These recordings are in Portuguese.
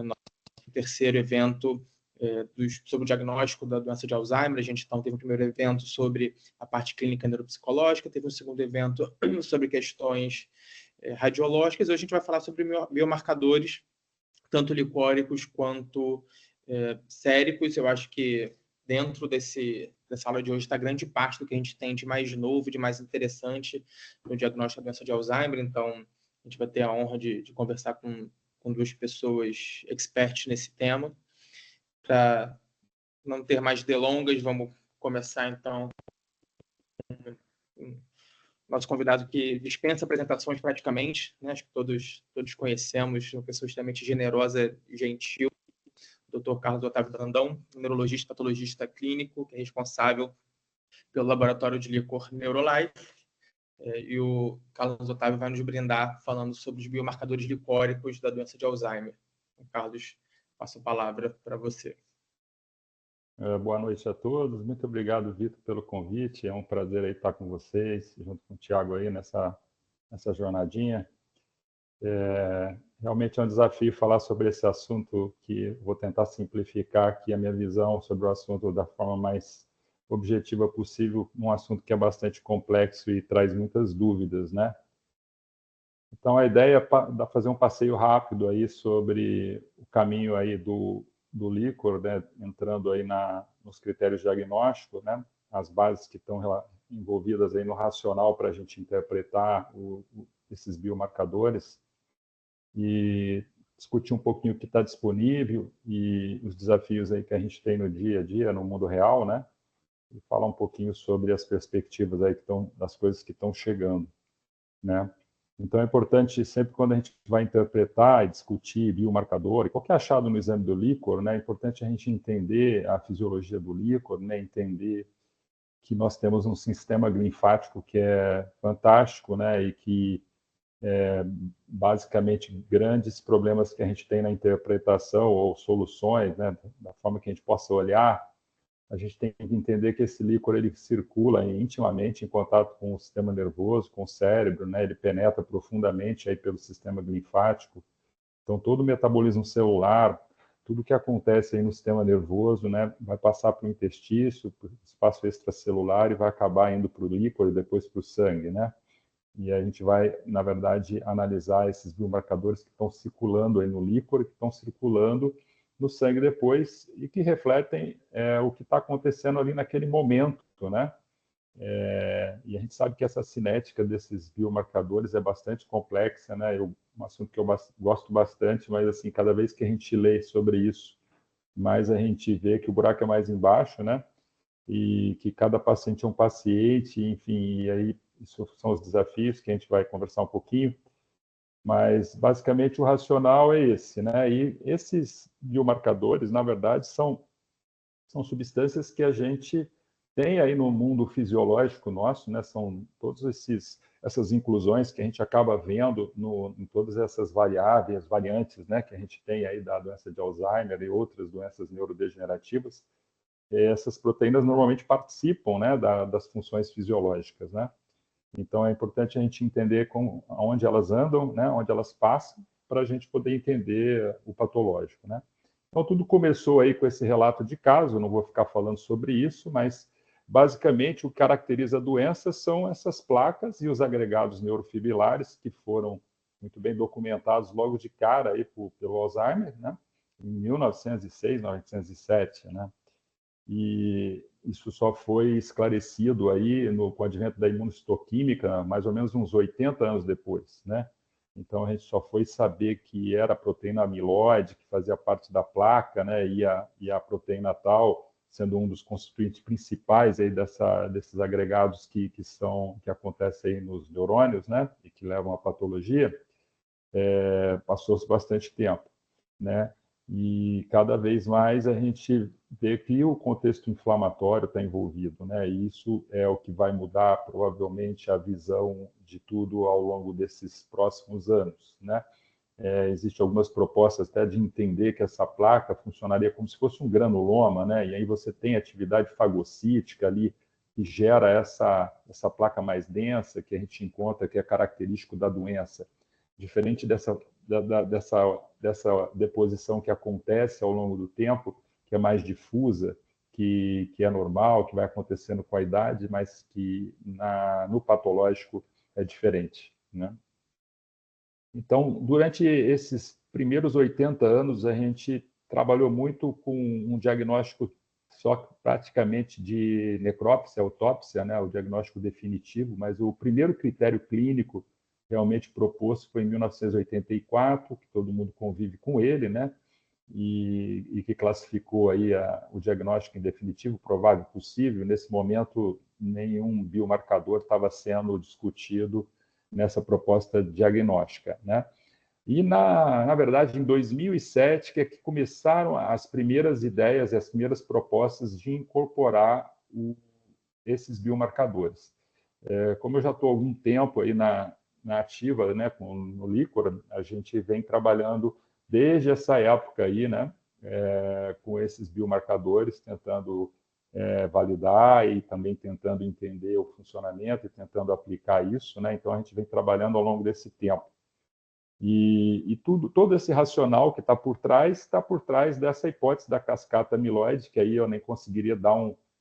nosso terceiro evento sobre o diagnóstico da doença de Alzheimer. A gente então teve um primeiro evento sobre a parte clínica neuropsicológica, teve um segundo evento sobre questões radiológicas, e hoje a gente vai falar sobre biomarcadores, tanto licóricos quanto séricos. Eu acho que dentro dessa aula de hoje está grande parte do que a gente tem de mais novo, de mais interessante no diagnóstico da doença de Alzheimer. Então, a gente vai ter a honra de conversar com duas pessoas expertas nesse tema. Para não ter mais delongas, vamos começar, então, com nosso convidado, que dispensa apresentações praticamente, né? Acho que todos conhecemos, uma pessoa extremamente generosa e gentil, o Dr. Carlos Otávio Brandão, neurologista e patologista clínico, que é responsável pelo laboratório de licor Neurolife. E o Carlos Otávio vai nos brindar falando sobre os biomarcadores licóricos da doença de Alzheimer. Então, Carlos, passo a palavra para você. Boa noite a todos. Muito obrigado, Vitor, pelo convite. É um prazer aí estar com vocês, junto com o Thiago aí nessa jornadinha. Realmente é um desafio falar sobre esse assunto, que vou tentar simplificar aqui a minha visão sobre o assunto da forma mais objetiva possível, um assunto que é bastante complexo e traz muitas dúvidas, né? Então, a ideia é fazer um passeio rápido aí sobre o caminho aí do líquor, né, entrando aí nos critérios diagnósticos, né, as bases que estão envolvidas aí no racional para a gente interpretar esses biomarcadores, e discutir um pouquinho o que está disponível e os desafios aí que a gente tem no dia a dia, no mundo real, né, e falar um pouquinho sobre as perspectivas aí das coisas que estão chegando, né. Então, é importante, sempre quando a gente vai interpretar e discutir biomarcador, e qualquer achado no exame do líquor, né, é importante a gente entender a fisiologia do líquor, né, entender que nós temos um sistema linfático que é fantástico, né, e que, basicamente, grandes problemas que a gente tem na interpretação ou soluções, né, da forma que a gente possa olhar, a gente tem que entender que esse líquor ele circula intimamente em contato com o sistema nervoso, com o cérebro, né? Ele penetra profundamente aí pelo sistema linfático. Então, todo o metabolismo celular, tudo que acontece aí no sistema nervoso, né, vai passar para o intestino, para o espaço extracelular e vai acabar indo para o líquor e depois para o sangue, né? E a gente vai, na verdade, analisar esses biomarcadores que estão circulando aí no líquor e que estão circulando no sangue depois e que refletem o que está acontecendo ali naquele momento, né? E a gente sabe que essa cinética desses biomarcadores é bastante complexa, né? Um assunto que eu gosto bastante, mas assim, cada vez que a gente lê sobre isso, mais a gente vê que o buraco é mais embaixo, né? E que cada paciente é um paciente, enfim, e aí isso são os desafios que a gente vai conversar um pouquinho. Mas, basicamente, o racional é esse, né? E esses biomarcadores, na verdade, são substâncias que a gente tem aí no mundo fisiológico nosso, né? São todas essas inclusões que a gente acaba vendo em todas essas variantes, né? Que a gente tem aí da doença de Alzheimer e outras doenças neurodegenerativas. Essas proteínas normalmente participam, né? Das funções fisiológicas, né? Então, é importante a gente entender onde elas andam, né, onde elas passam, para a gente poder entender o patológico, né? Então, tudo começou aí com esse relato de caso, não vou ficar falando sobre isso, mas, basicamente, o que caracteriza a doença são essas placas e os agregados neurofibrilares, que foram muito bem documentados logo de cara aí pelo Alzheimer, né, em 1906, 1907, né? E isso só foi esclarecido aí com o advento da imunistoquímica, mais ou menos uns 80 anos depois, né? Então, a gente só foi saber que era a proteína amiloide, que fazia parte da placa, né? E a proteína tal, sendo um dos constituintes principais aí desses agregados que acontecem aí nos neurônios, né? E que levam à patologia, passou-se bastante tempo, né? E cada vez mais a gente vê que o contexto inflamatório está envolvido, né? E isso é o que vai mudar provavelmente a visão de tudo ao longo desses próximos anos, né? Existem algumas propostas até de entender que essa placa funcionaria como se fosse um granuloma, né? E aí você tem atividade fagocítica ali que gera essa placa mais densa que a gente encontra, que é característico da doença. diferente dessa deposição que acontece ao longo do tempo, que é mais difusa, que é normal, que vai acontecendo com a idade, mas que no patológico é diferente, né? Então, durante esses primeiros 80 anos, a gente trabalhou muito com um diagnóstico só praticamente de necrópsia, autópsia, né, o diagnóstico definitivo, mas o primeiro critério clínico realmente proposto foi em 1984, que todo mundo convive com ele, né, e que classificou aí o diagnóstico em definitivo, provável, possível. Nesse momento, nenhum biomarcador estava sendo discutido nessa proposta diagnóstica, né? E, na verdade, em 2007, que é que começaram as primeiras ideias e as primeiras propostas de incorporar esses biomarcadores. Como eu já estou há algum tempo aí na ativa, né, no Líquor, a gente vem trabalhando desde essa época aí, né, com esses biomarcadores, tentando validar e também tentando entender o funcionamento e tentando aplicar isso, né? Então a gente vem trabalhando ao longo desse tempo. E todo esse racional que está por trás dessa hipótese da cascata amiloide, que aí eu nem conseguiria dar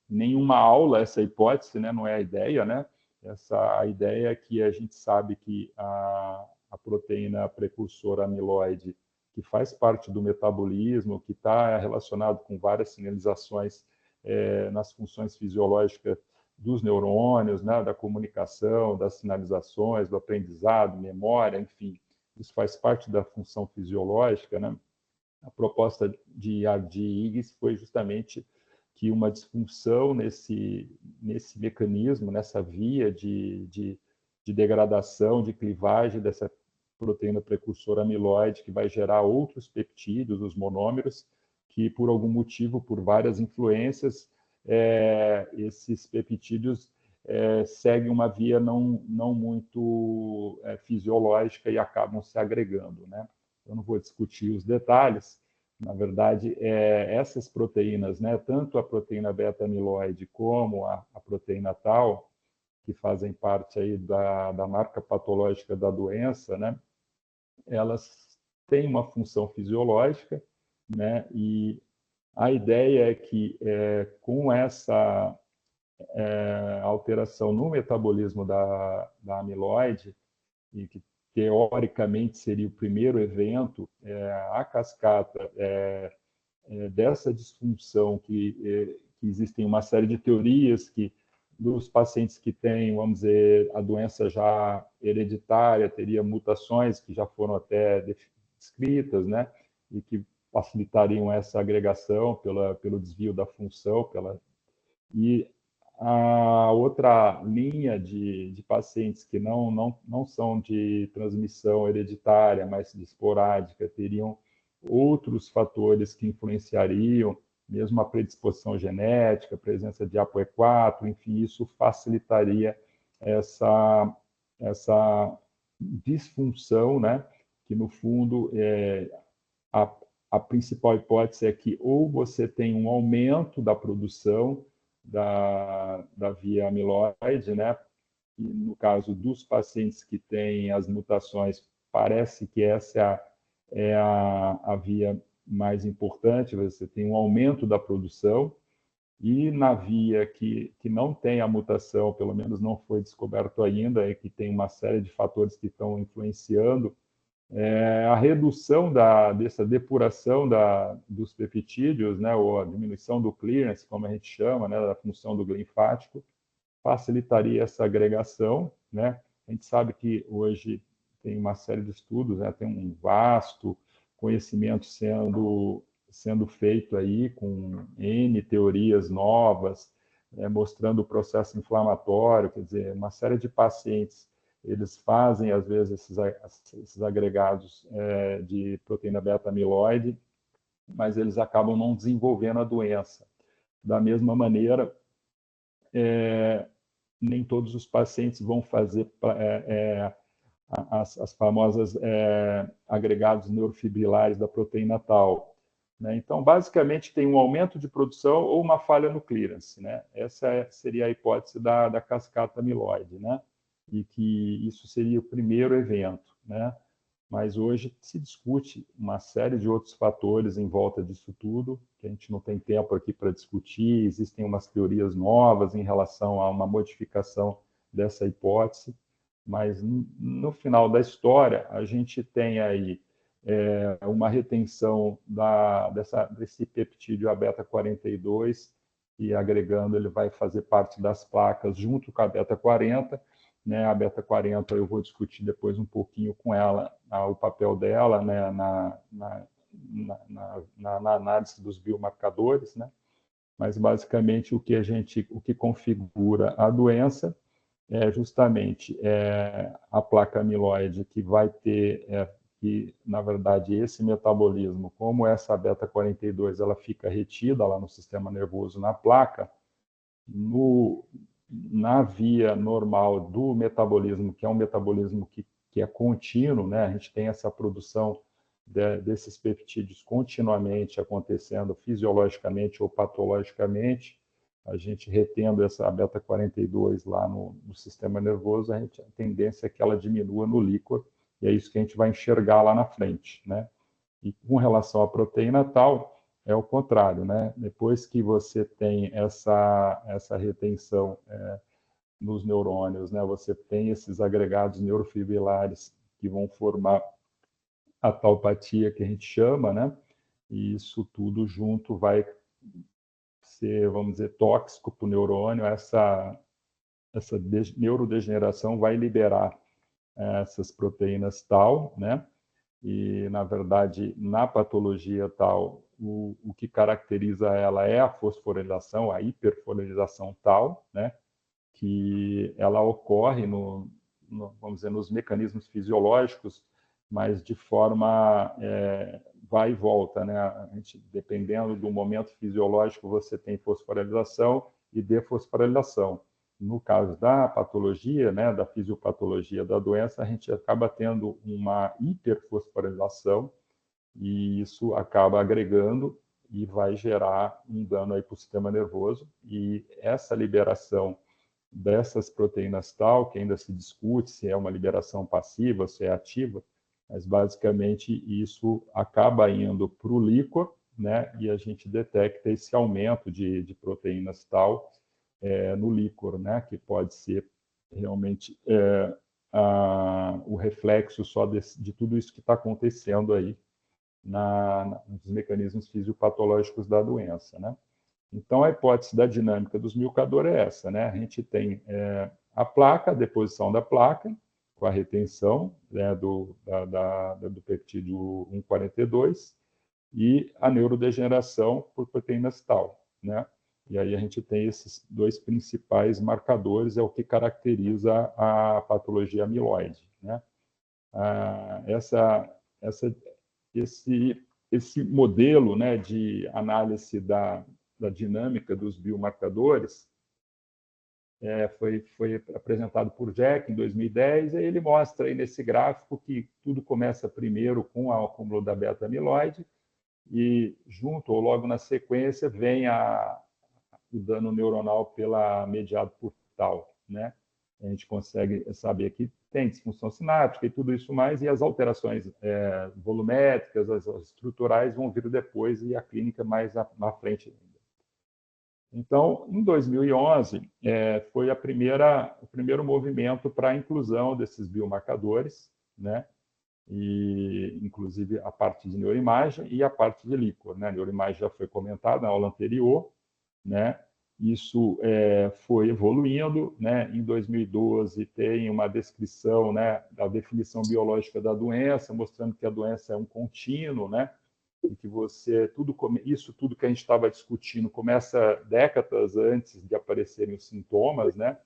nenhuma aula a essa hipótese, né? Não é a ideia, né? A ideia é que a gente sabe que a proteína precursora amiloide, que faz parte do metabolismo, que está relacionado com várias sinalizações nas funções fisiológicas dos neurônios, né? Da comunicação, das sinalizações, do aprendizado, memória, enfim, isso faz parte da função fisiológica, né? A proposta de Hardy e Higgs foi justamente que uma disfunção nesse mecanismo, nessa via de degradação, de clivagem dessa proteína precursora amiloide, que vai gerar outros peptídeos, os monômeros, que por algum motivo, por várias influências, esses peptídeos seguem uma via não muito fisiológica e acabam se agregando, né? Eu não vou discutir os detalhes. Na verdade, essas proteínas, né, tanto a proteína beta-amiloide como a proteína tau, que fazem parte aí da marca patológica da doença, né, elas têm uma função fisiológica, né, e a ideia é que com essa alteração no metabolismo da amiloide, e que teoricamente seria o primeiro evento, a cascata dessa disfunção, que existem uma série de teorias que dos pacientes que têm, vamos dizer, a doença já hereditária, teria mutações que já foram até descritas, né, e que facilitariam essa agregação pelo desvio da função, e a outra linha de pacientes que não são de transmissão hereditária, mas de esporádica, teriam outros fatores que influenciariam, mesmo a predisposição genética, a presença de ApoE4, enfim, isso facilitaria essa disfunção, né? Que, no fundo, a principal hipótese é que ou você tem um aumento da produção da via amiloide, né? E no caso dos pacientes que têm as mutações, parece que essa é a via mais importante, você tem um aumento da produção, e na via que não tem a mutação, pelo menos não foi descoberto ainda, é que tem uma série de fatores que estão influenciando a redução dessa depuração dos peptídeos, né, ou a diminuição do clearance, como a gente chama, né, da função do linfático, facilitaria essa agregação, né? A gente sabe que hoje tem uma série de estudos, né, tem um vasto conhecimento sendo feito aí com N teorias novas, mostrando o processo inflamatório, quer dizer, uma série de pacientes, eles fazem, às vezes, esses agregados de proteína beta-amiloide, mas eles acabam não desenvolvendo a doença. Da mesma maneira, nem todos os pacientes vão fazer as famosas agregados neurofibrilares da proteína tau, né? Então, basicamente, tem um aumento de produção ou uma falha no clearance, né? Essa seria a hipótese da cascata amiloide, né? E que isso seria o primeiro evento, né? mas hoje se discute uma série de outros fatores em volta disso tudo, que a gente não tem tempo aqui para discutir. Existem umas teorias novas em relação a uma modificação dessa hipótese, mas no final da história a gente tem aí uma retenção desse peptídeo A beta-42, e agregando ele vai fazer parte das placas junto com a beta-40, né? A beta-40 eu vou discutir depois um pouquinho com ela, o papel dela, né? na análise dos biomarcadores, né? Mas basicamente o que configura a doença é justamente a placa amiloide, que vai ter que, na verdade, esse metabolismo, como essa beta-42 ela fica retida lá no sistema nervoso, na placa, na via normal do metabolismo, que é um metabolismo que é contínuo, né? A gente tem essa produção desses peptídeos continuamente acontecendo fisiologicamente ou patologicamente, a gente retendo essa beta-42 lá no sistema nervoso, a tendência é que ela diminua no líquor, e é isso que a gente vai enxergar lá na frente, né? E com relação à proteína tal, é o contrário, né? Depois que você tem essa retenção nos neurônios, né? Você tem esses agregados neurofibrilares que vão formar a taupatia que a gente chama, né? E isso tudo junto vai ser, vamos dizer, tóxico para o neurônio. Essa neurodegeneração vai liberar essas proteínas tal, né? E, na verdade, na patologia tal, o que caracteriza ela é a fosforilação, a hiperfosforilação tal, né? Que ela ocorre vamos dizer, nos mecanismos fisiológicos, mas de forma vai e volta, né? A gente, dependendo do momento fisiológico, você tem fosforilação e defosforilação. No caso da patologia, né, da fisiopatologia da doença, a gente acaba tendo uma hiperfosforilação, e isso acaba agregando e vai gerar um dano aí para o sistema nervoso. E essa liberação dessas proteínas tal, que ainda se discute se é uma liberação passiva, se é ativa, mas basicamente isso acaba indo para o líquor, né? E a gente detecta esse aumento de proteínas tal no líquor, né? Que pode ser realmente o reflexo só de tudo isso que está acontecendo aí nos mecanismos fisiopatológicos da doença, né? Então, a hipótese da dinâmica dos milcadores é essa, né? A gente tem a placa, a deposição da placa, com a retenção, né, do peptídeo 1,42, e a neurodegeneração por proteínas tal, né? E aí a gente tem esses dois principais marcadores, é o que caracteriza a patologia amiloide, né? Esse modelo, né, de análise da dinâmica dos biomarcadores foi apresentado por Jack em 2010, e ele mostra aí nesse gráfico que tudo começa primeiro com o acúmulo da beta-amiloide, e junto ou logo na sequência vem o dano neuronal mediado por tal, né? A gente consegue saber que tem disfunção sináptica e tudo isso mais, e as alterações volumétricas, as estruturais vão vir depois, e a clínica mais na frente ainda. Então, em 2011, foi o primeiro movimento para a inclusão desses biomarcadores, né? E, inclusive, a parte de neuroimagem e a parte de líquor, né? A neuroimagem já foi comentada na aula anterior, né? Isso foi evoluindo, né? Em 2012 tem uma descrição, né, da definição biológica da doença, mostrando que a doença é um contínuo, né? E que isso tudo que a gente estava discutindo começa décadas antes de aparecerem os sintomas, né?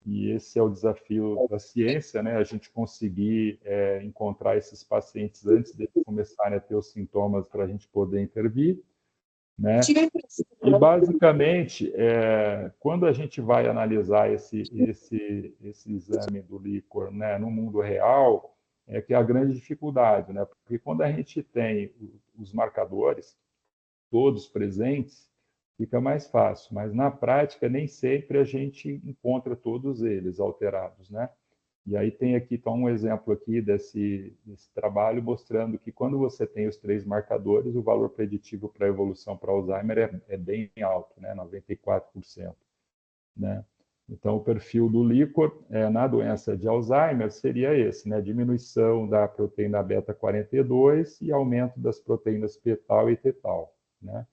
E esse é o desafio da ciência, né? A gente conseguir encontrar esses pacientes antes de começarem a ter os sintomas para a gente poder intervir, né? E, basicamente, quando a gente vai analisar esse exame do líquor, né, no mundo real, que é a grande dificuldade, né? Porque quando a gente tem os marcadores todos presentes, fica mais fácil, mas na prática nem sempre a gente encontra todos eles alterados, né? E aí tem aqui então, um exemplo aqui desse trabalho mostrando que quando você tem os 3 marcadores, o valor preditivo para a evolução para Alzheimer é bem alto, né? 94%. Né? Então, o perfil do líquor na doença de Alzheimer seria esse, né? Diminuição da proteína beta-42 e aumento das proteínas p-tau e t-tau. Né?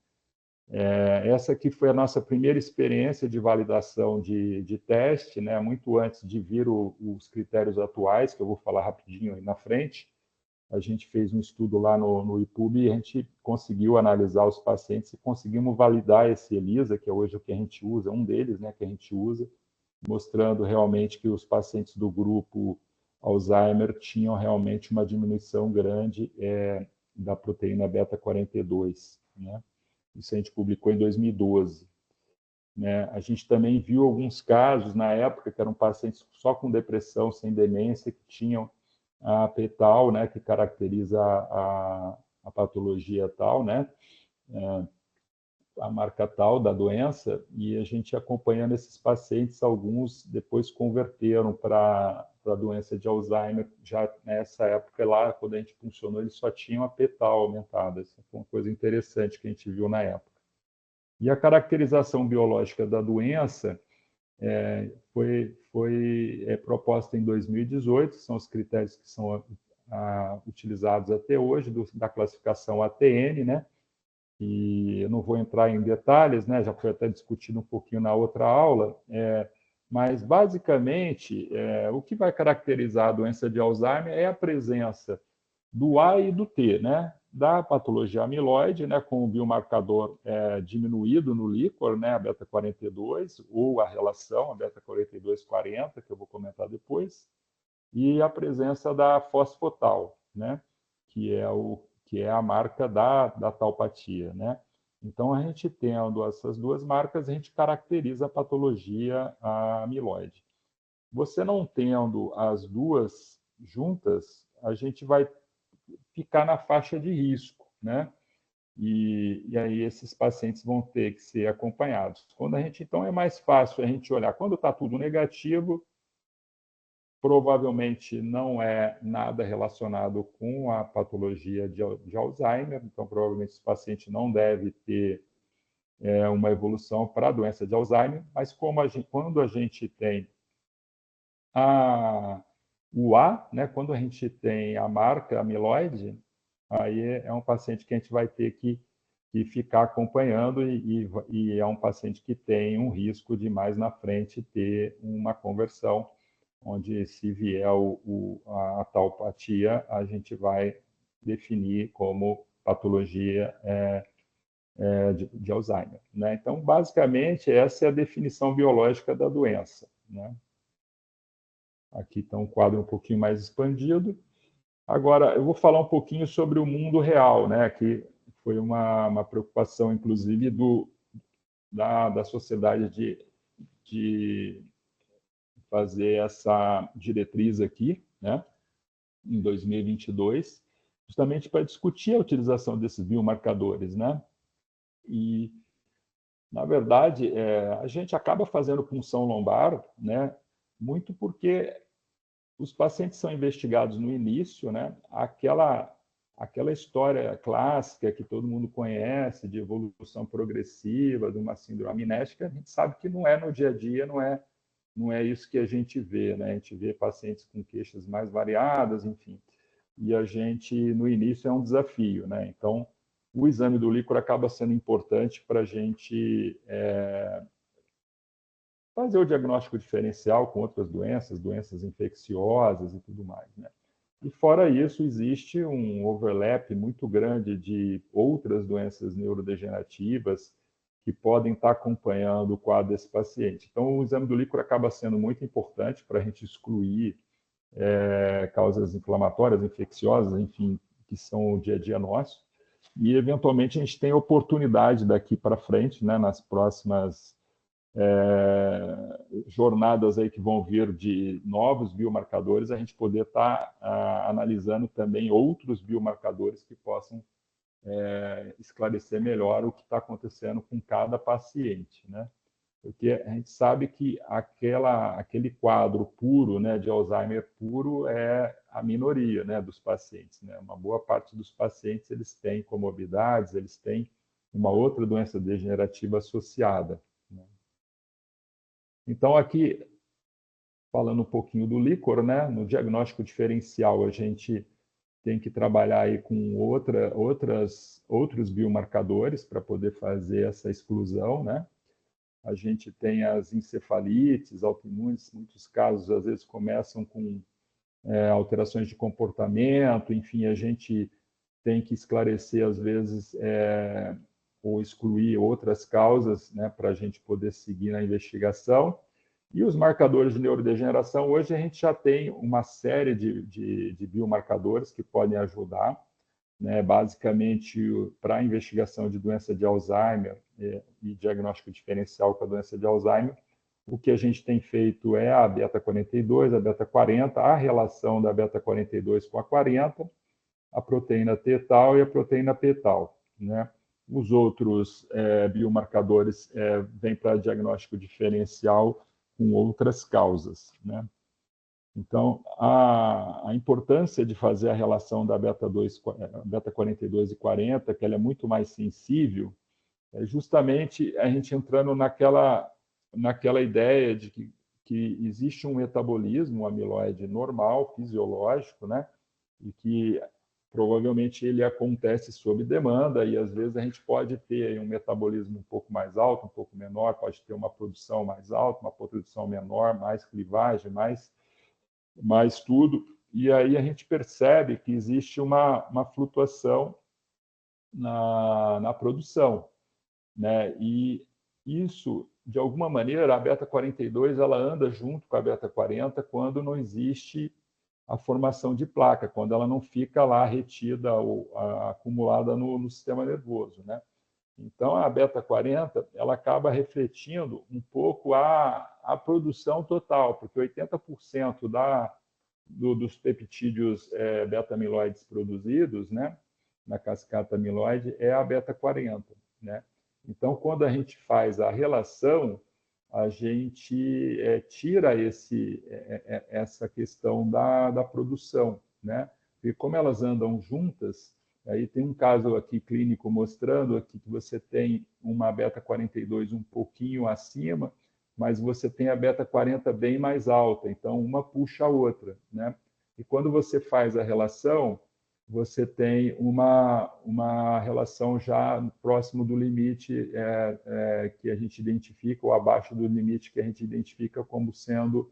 Essa aqui foi a nossa primeira experiência de validação de teste, né? Muito antes de vir os critérios atuais, que eu vou falar rapidinho aí na frente. A gente fez um estudo lá no IPUB e a gente conseguiu analisar os pacientes e conseguimos validar esse ELISA, que é hoje o que a gente usa, um deles, né, que a gente usa, mostrando realmente que os pacientes do grupo Alzheimer tinham realmente uma diminuição grande da proteína beta-42, né? Isso a gente publicou em 2012. Né? A gente também viu alguns casos, na época, que eram pacientes só com depressão, sem demência, que tinham a p-tau, né, que caracteriza a patologia tal, né? A marca tal da doença, e a gente acompanhando esses pacientes, alguns depois converteram para a doença de Alzheimer, já nessa época lá, quando a gente funcionou, eles só tinham a p-tau aumentada. Isso foi uma coisa interessante que a gente viu na época. E a caracterização biológica da doença foi proposta em 2018, são os critérios que são utilizados até hoje, da classificação ATN, né? E eu não vou entrar em detalhes, né? Já foi até discutido um pouquinho na outra aula, mas, basicamente, o que vai caracterizar a doença de Alzheimer é a presença do A e do T, né? Da patologia amiloide, né, com o biomarcador diminuído no líquor, né, a beta-42, ou a relação, a beta-42-40, que eu vou comentar depois, e a presença da fosfotal, né, que é a marca da taupatia, né? Então, a gente tendo essas duas marcas, a gente caracteriza a patologia amiloide. Você não tendo as duas juntas, a gente vai ficar na faixa de risco, né? E aí esses pacientes vão ter que ser acompanhados. Quando a gente, então, é mais fácil a gente olhar. Quando está tudo negativo, provavelmente não é nada relacionado com a patologia de Alzheimer, então provavelmente esse paciente não deve ter uma evolução para a doença de Alzheimer, mas quando a gente tem o A, né, quando a gente tem a marca amiloide, aí é um paciente que a gente vai ter que ficar acompanhando e é um paciente que tem um risco de mais na frente ter uma conversão, onde se vier a taupatia, a gente vai definir como patologia de Alzheimer. Né? Então, basicamente, essa é a definição biológica da doença. Né? Aqui está um quadro um pouquinho mais expandido. Agora, eu vou falar um pouquinho sobre o mundo real, né? Que foi uma preocupação, inclusive, da sociedade de fazer essa diretriz aqui, né? Em 2022, justamente para discutir a utilização desses biomarcadores, né? E, na verdade, a gente acaba fazendo punção lombar, né? Muito porque os pacientes são investigados no início, né? Aquela história clássica que todo mundo conhece de evolução progressiva de uma síndrome amnésica, a gente sabe que não é no dia a dia, não é isso que a gente vê, né? A gente vê pacientes com queixas mais variadas, enfim. E a gente, no início, é um desafio, né? Então, o exame do líquor acaba sendo importante para a gente fazer o diagnóstico diferencial com outras doenças infecciosas e tudo mais, né? E fora isso, existe um overlap muito grande de outras doenças neurodegenerativas que podem estar acompanhando o quadro desse paciente. Então, o exame do líquor acaba sendo muito importante para a gente excluir causas inflamatórias, infecciosas, enfim, que são o dia a dia nosso. E, eventualmente, a gente tem a oportunidade daqui para frente, né, nas próximas jornadas aí que vão vir de novos biomarcadores, a gente poder estar analisando também outros biomarcadores que possam esclarecer melhor o que está acontecendo com cada paciente, né? Porque a gente sabe que aquele quadro puro, né, de Alzheimer puro é a minoria, né, dos pacientes, né? Uma boa parte dos pacientes eles têm comorbidades, eles têm uma outra doença degenerativa associada, né? Então, aqui, falando um pouquinho do líquor, né, no diagnóstico diferencial, a gente tem que trabalhar aí com outros biomarcadores para poder fazer essa exclusão, né? A gente tem as encefalites autoimunes, muitos casos às vezes começam com alterações de comportamento, enfim, a gente tem que esclarecer às vezes ou excluir outras causas, né, para a gente poder seguir na investigação. E os marcadores de neurodegeneração, hoje a gente já tem uma série de biomarcadores que podem ajudar, né, basicamente para a investigação de doença de Alzheimer e diagnóstico diferencial com a doença de Alzheimer. O que a gente tem feito é a beta-42, a beta-40, a relação da beta-42 com a 40, a proteína T-tal e a proteína P-tal, né? Os outros biomarcadores vêm para diagnóstico diferencial com outras causas, né? Então, a importância de fazer a relação da beta-42 e 40, que ela é muito mais sensível, é justamente a gente entrando naquela ideia de que existe um metabolismo amiloide normal, fisiológico, né? E que provavelmente ele acontece sob demanda e às vezes a gente pode ter um metabolismo um pouco mais alto, um pouco menor, pode ter uma produção mais alta, uma produção menor, mais clivagem, mais tudo. E aí a gente percebe que existe uma flutuação na produção, né? E isso, de alguma maneira, a beta-42 ela anda junto com a beta-40 quando não existe a formação de placa, quando ela não fica lá retida ou acumulada no sistema nervoso, né? Então, a beta-40 ela acaba refletindo um pouco a produção total, porque 80% dos peptídeos beta-amiloides produzidos, né, na cascata amiloide, é a beta-40, né? Então, quando a gente faz a relação, a gente tira essa questão da produção, né? E como elas andam juntas, aí tem um caso aqui clínico mostrando aqui que você tem uma beta-42 um pouquinho acima, mas você tem a beta-40 bem mais alta, então uma puxa a outra, né? E quando você faz a relação, você tem uma relação já próximo do limite que a gente identifica, ou abaixo do limite que a gente identifica como sendo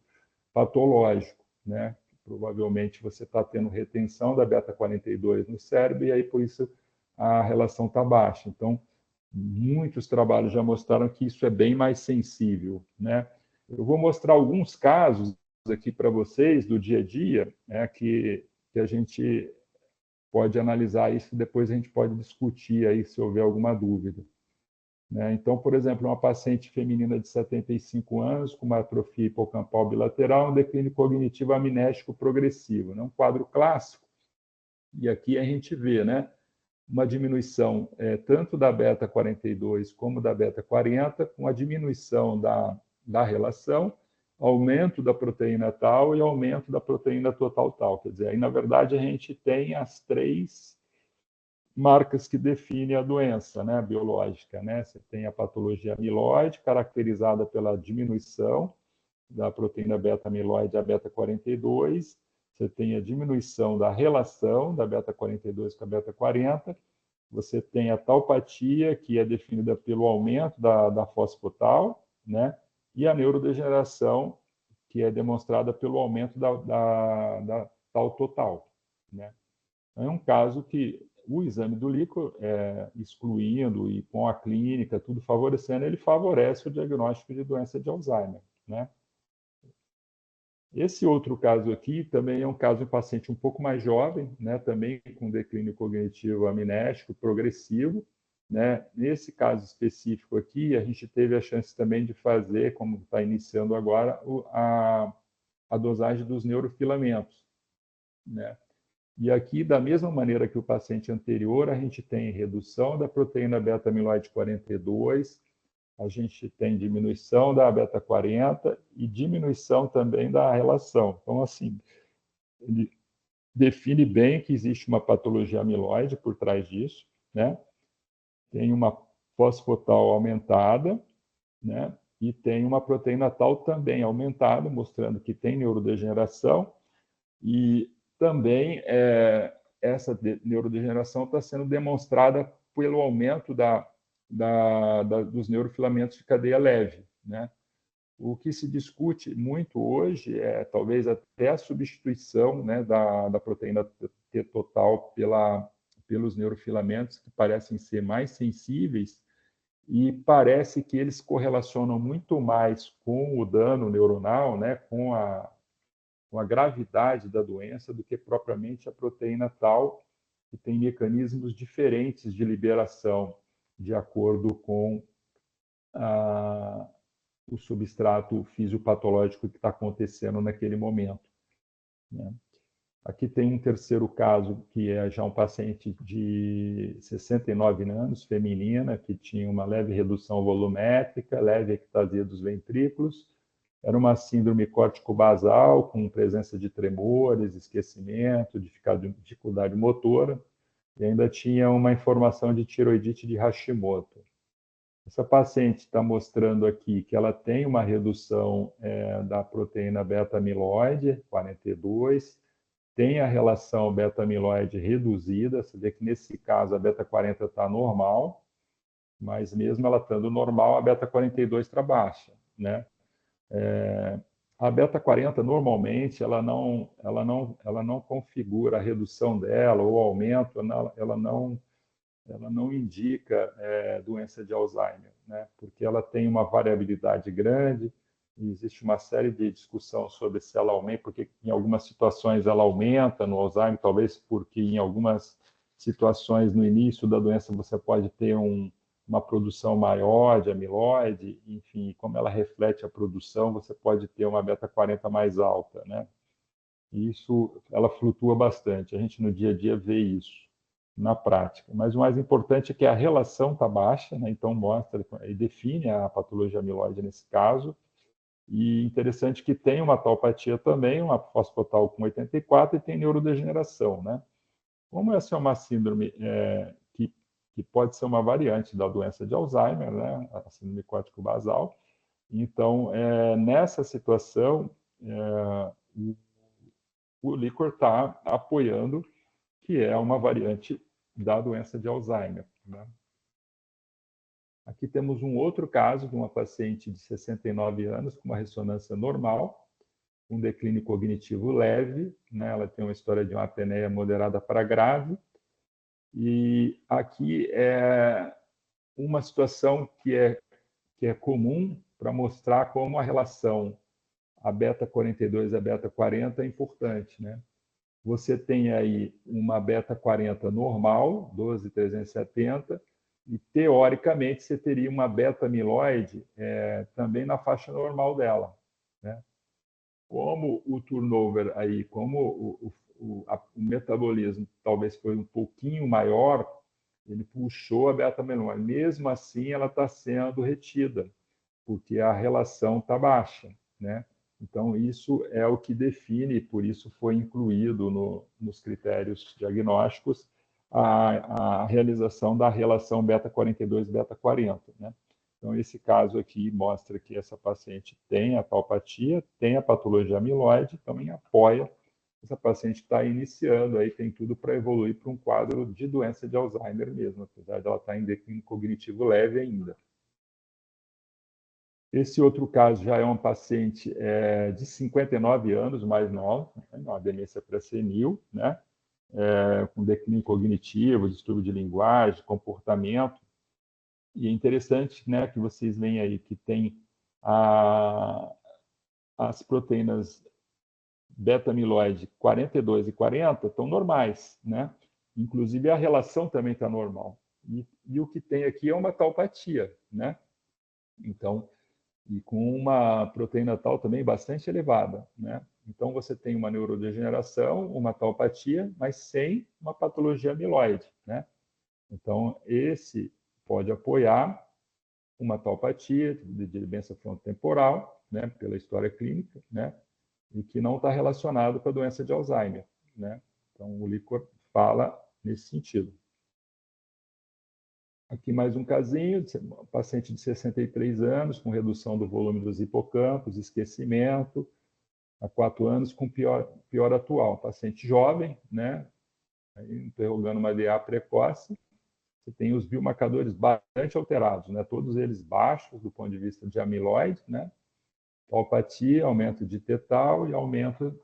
patológico, né? Provavelmente você está tendo retenção da beta-42 no cérebro e aí por isso a relação está baixa. Então, muitos trabalhos já mostraram que isso é bem mais sensível, né? Eu vou mostrar alguns casos aqui para vocês do dia a dia, né, que a gente pode analisar isso e depois a gente pode discutir aí se houver alguma dúvida, né? Então, por exemplo, uma paciente feminina de 75 anos com uma atrofia hipocampal bilateral, um declínio cognitivo amnésico progressivo, né? Um quadro clássico. E aqui a gente vê, né, uma diminuição tanto da beta-42 como da beta-40, com a diminuição da relação, aumento da proteína tal e aumento da proteína total tal. Quer dizer, aí, na verdade, a gente tem as três marcas que definem a doença, né, biológica, né? Você tem a patologia amiloide, caracterizada pela diminuição da proteína beta-amiloide a beta-42, você tem a diminuição da relação da beta-42 com a beta-40, você tem a taupatia, que é definida pelo aumento da fosfotal, né? E a neurodegeneração, que é demonstrada pelo aumento da tal total, né? É um caso que o exame do líquor, excluindo e com a clínica, tudo favorecendo, ele favorece o diagnóstico de doença de Alzheimer, né? Esse outro caso aqui também é um caso de um paciente um pouco mais jovem, né, também com declínio cognitivo amnésico progressivo, né? Nesse caso específico aqui, a gente teve a chance também de fazer, como está iniciando agora, a dosagem dos neurofilamentos, né? E aqui, da mesma maneira que o paciente anterior, a gente tem redução da proteína beta-amiloide 42, a gente tem diminuição da beta-40 e diminuição também da relação. Então, assim, ele define bem que existe uma patologia amiloide por trás disso, né? Tem uma fosfotal aumentada, né? E tem uma proteína tal também aumentada, mostrando que tem neurodegeneração, e também essa neurodegeneração está sendo demonstrada pelo aumento dos neurofilamentos de cadeia leve, né? O que se discute muito hoje é talvez até a substituição, né, da proteína T total pelos neurofilamentos, que parecem ser mais sensíveis, e parece que eles correlacionam muito mais com o dano neuronal, né, com a gravidade da doença, do que propriamente a proteína tal, que tem mecanismos diferentes de liberação, de acordo com o substrato fisiopatológico que está acontecendo naquele momento, né? Aqui tem um terceiro caso, que é já um paciente de 69 anos, feminina, que tinha uma leve redução volumétrica, leve ectasia dos ventrículos. Era uma síndrome córtico-basal, com presença de tremores, esquecimento, dificuldade motora, e ainda tinha uma informação de tiroidite de Hashimoto. Essa paciente está mostrando aqui que ela tem uma redução da proteína beta-amiloide, 42, tem a relação beta-amiloide reduzida, você vê que nesse caso a beta-40 está normal, mas mesmo ela estando normal, a beta-42 está baixa, né? A beta-40 normalmente ela não configura a redução dela ou aumento, ela não indica doença de Alzheimer, né? Porque ela tem uma variabilidade grande, e existe uma série de discussão sobre se ela aumenta, porque em algumas situações ela aumenta no Alzheimer, talvez porque em algumas situações no início da doença você pode ter uma produção maior de amiloide, enfim, como ela reflete a produção, você pode ter uma beta-40 mais alta, né? E isso, ela flutua bastante, a gente no dia a dia vê isso na prática. Mas o mais importante é que a relação está baixa, né? Então mostra e define a patologia amiloide nesse caso. E interessante que tem uma taupatia também, uma fosfotal com 84 e tem neurodegeneração, né? Como essa é uma síndrome que pode ser uma variante da doença de Alzheimer, né? A síndrome córtico-basal. Então, nessa situação, o líquor está apoiando que é uma variante da doença de Alzheimer, né? Aqui temos um outro caso de uma paciente de 69 anos com uma ressonância normal, um declínio cognitivo leve, né? Ela tem uma história de uma apneia moderada para grave, e aqui é uma situação que é comum para mostrar como a relação a beta-42 e a beta-40 é importante, né? Você tem aí uma beta-40 normal, 12.370, e teoricamente você teria uma beta-amiloide também na faixa normal dela, né? Como o turnover aí, como o metabolismo talvez foi um pouquinho maior, ele puxou a beta-amiloide. Mesmo assim, ela está sendo retida, porque a relação está baixa, né? Então, isso é o que define, por isso foi incluído nos critérios diagnósticos a realização da relação beta-42 e beta-40, né? Então, esse caso aqui mostra que essa paciente tem a taupatia, tem a patologia amiloide, também apoia essa paciente está iniciando, aí tem tudo para evoluir para um quadro de doença de Alzheimer mesmo, apesar de ela estar em declínio cognitivo leve ainda. Esse outro caso já é um paciente de 59 anos, mais novo, né, uma demência pré-senil, né, com declínio cognitivo, distúrbio de linguagem, comportamento. E é interessante, né, que vocês veem aí que tem as proteínas beta-amiloide 42 e 40 estão normais, né? Inclusive a relação também está normal. E o que tem aqui é uma taupatia, né? Então, e com uma proteína tal também bastante elevada, né? Então você tem uma neurodegeneração, uma taupatia, mas sem uma patologia amiloide, né? Então esse pode apoiar uma taupatia de debilência frontotemporal, né, pela história clínica, né, e que não está relacionado com a doença de Alzheimer, né? Então, o líquor fala nesse sentido. Aqui mais um casinho, um paciente de 63 anos, com redução do volume dos hipocampos, esquecimento, há 4 anos, com pior atual. Paciente jovem, né? Aí, interrogando uma DA precoce, você tem os biomarcadores bastante alterados, né? Todos eles baixos do ponto de vista de amiloide, né? Taupatia, aumento de tetal e aumento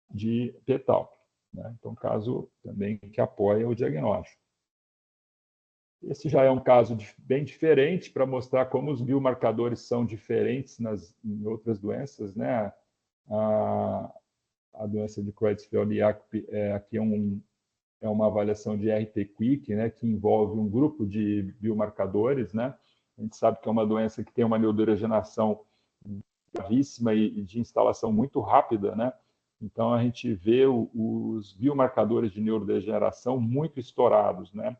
de petal, né? Então, caso também que apoia o diagnóstico. Esse já é um caso bem diferente para mostrar como os biomarcadores são diferentes em outras doenças, né? A doença de Creutzfeldt-Jakob aqui é uma avaliação de RT-Quick, né? Que envolve um grupo de biomarcadores, né? A gente sabe que é uma doença que tem uma neurodegeneração gravíssima e de instalação muito rápida, né? Então, a gente vê os biomarcadores de neurodegeneração muito estourados, né?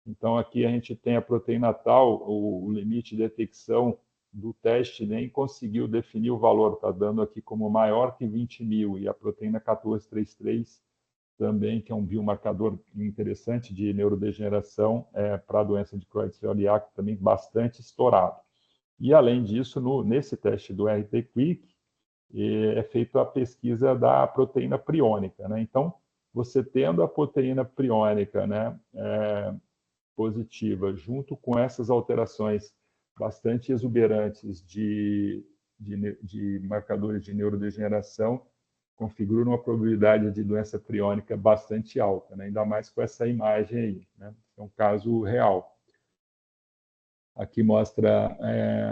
Então, aqui a gente tem a proteína tal, o limite de detecção do teste nem conseguiu definir o valor, está dando aqui como maior que 20.000, e a proteína 1433 também, que é um biomarcador interessante de neurodegeneração para a doença de Creutzfeldt-Jakob, também bastante estourado. E, além disso, nesse teste do RT-Quick, é feita a pesquisa da proteína priônica, né? Então, você tendo a proteína priônica, né, positiva, junto com essas alterações bastante exuberantes de marcadores de neurodegeneração, configura uma probabilidade de doença priônica bastante alta, né? Ainda mais com essa imagem aí, né? É um caso real. Aqui mostra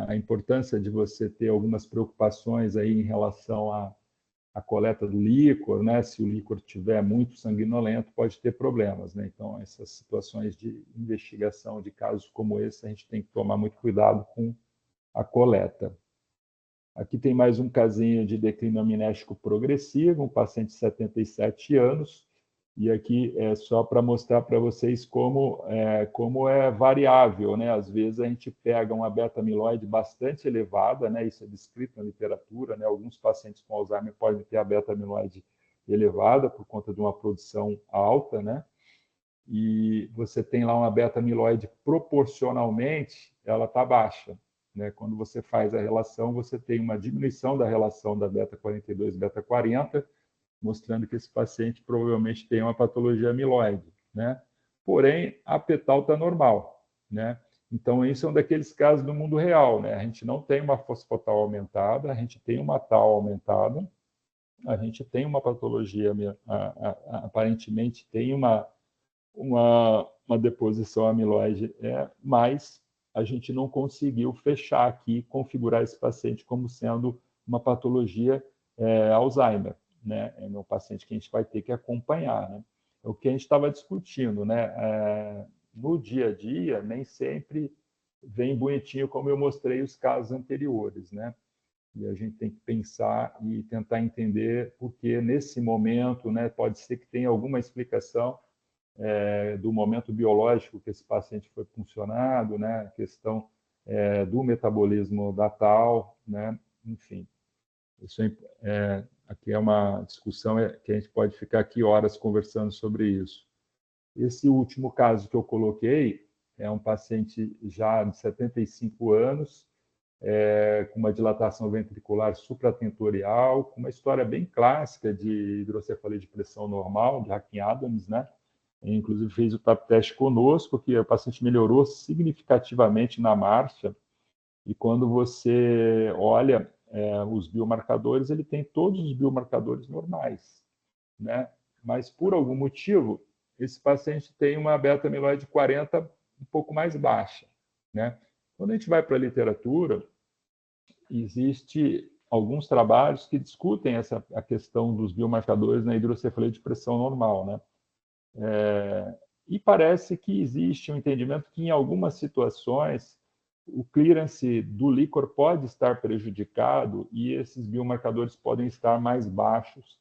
a importância de você ter algumas preocupações aí em relação à coleta do líquor, né? Se o líquor tiver muito sanguinolento, pode ter problemas, né? Então, essas situações de investigação de casos como esse, a gente tem que tomar muito cuidado com a coleta. Aqui tem mais um casinho de declínio amnésico progressivo, um paciente de 77 anos, e aqui é só para mostrar para vocês como é variável, né? Às vezes a gente pega uma beta-amiloide bastante elevada, né? Isso é descrito na literatura, né? Alguns pacientes com Alzheimer podem ter a beta-amiloide elevada por conta de uma produção alta, né? E você tem lá uma beta-amiloide proporcionalmente, ela está baixa, né? Quando você faz a relação, você tem uma diminuição da relação da beta-42 e beta-40, mostrando que esse paciente provavelmente tem uma patologia amiloide, né? Porém, a petal está normal, né? Então, isso é um daqueles casos do mundo real, né? A gente não tem uma fosfotal aumentada, a gente tem uma tal aumentada, a gente tem uma patologia, aparentemente tem uma deposição amiloide, mas a gente não conseguiu fechar aqui, configurar esse paciente como sendo uma patologia Alzheimer, né? É um paciente que a gente vai ter que acompanhar, né? É o que a gente estava discutindo, né? No dia a dia, nem sempre vem bonitinho, como eu mostrei os casos anteriores, né? E a gente tem que pensar e tentar entender porque nesse momento, né? Pode ser que tenha alguma explicação do momento biológico que esse paciente foi funcionado, né? A questão do metabolismo da tal, né? Enfim, isso aqui é uma discussão que a gente pode ficar aqui horas conversando sobre isso. Esse último caso que eu coloquei é um paciente já de 75 anos, com uma dilatação ventricular supratentorial, com uma história bem clássica de hidrocefalia de pressão normal, de Hacking-Adams, né? Inclusive fez o TAP teste conosco, que o paciente melhorou significativamente na marcha, e quando você olha os biomarcadores, ele tem todos os biomarcadores normais, né? Mas, por algum motivo, esse paciente tem uma beta-amiloide 40 um pouco mais baixa, né? Quando a gente vai para a literatura, existe alguns trabalhos que discutem a questão dos biomarcadores na hidrocefalia de pressão normal, né? E parece que existe um entendimento que, em algumas situações, o clearance do líquor pode estar prejudicado e esses biomarcadores podem estar mais baixos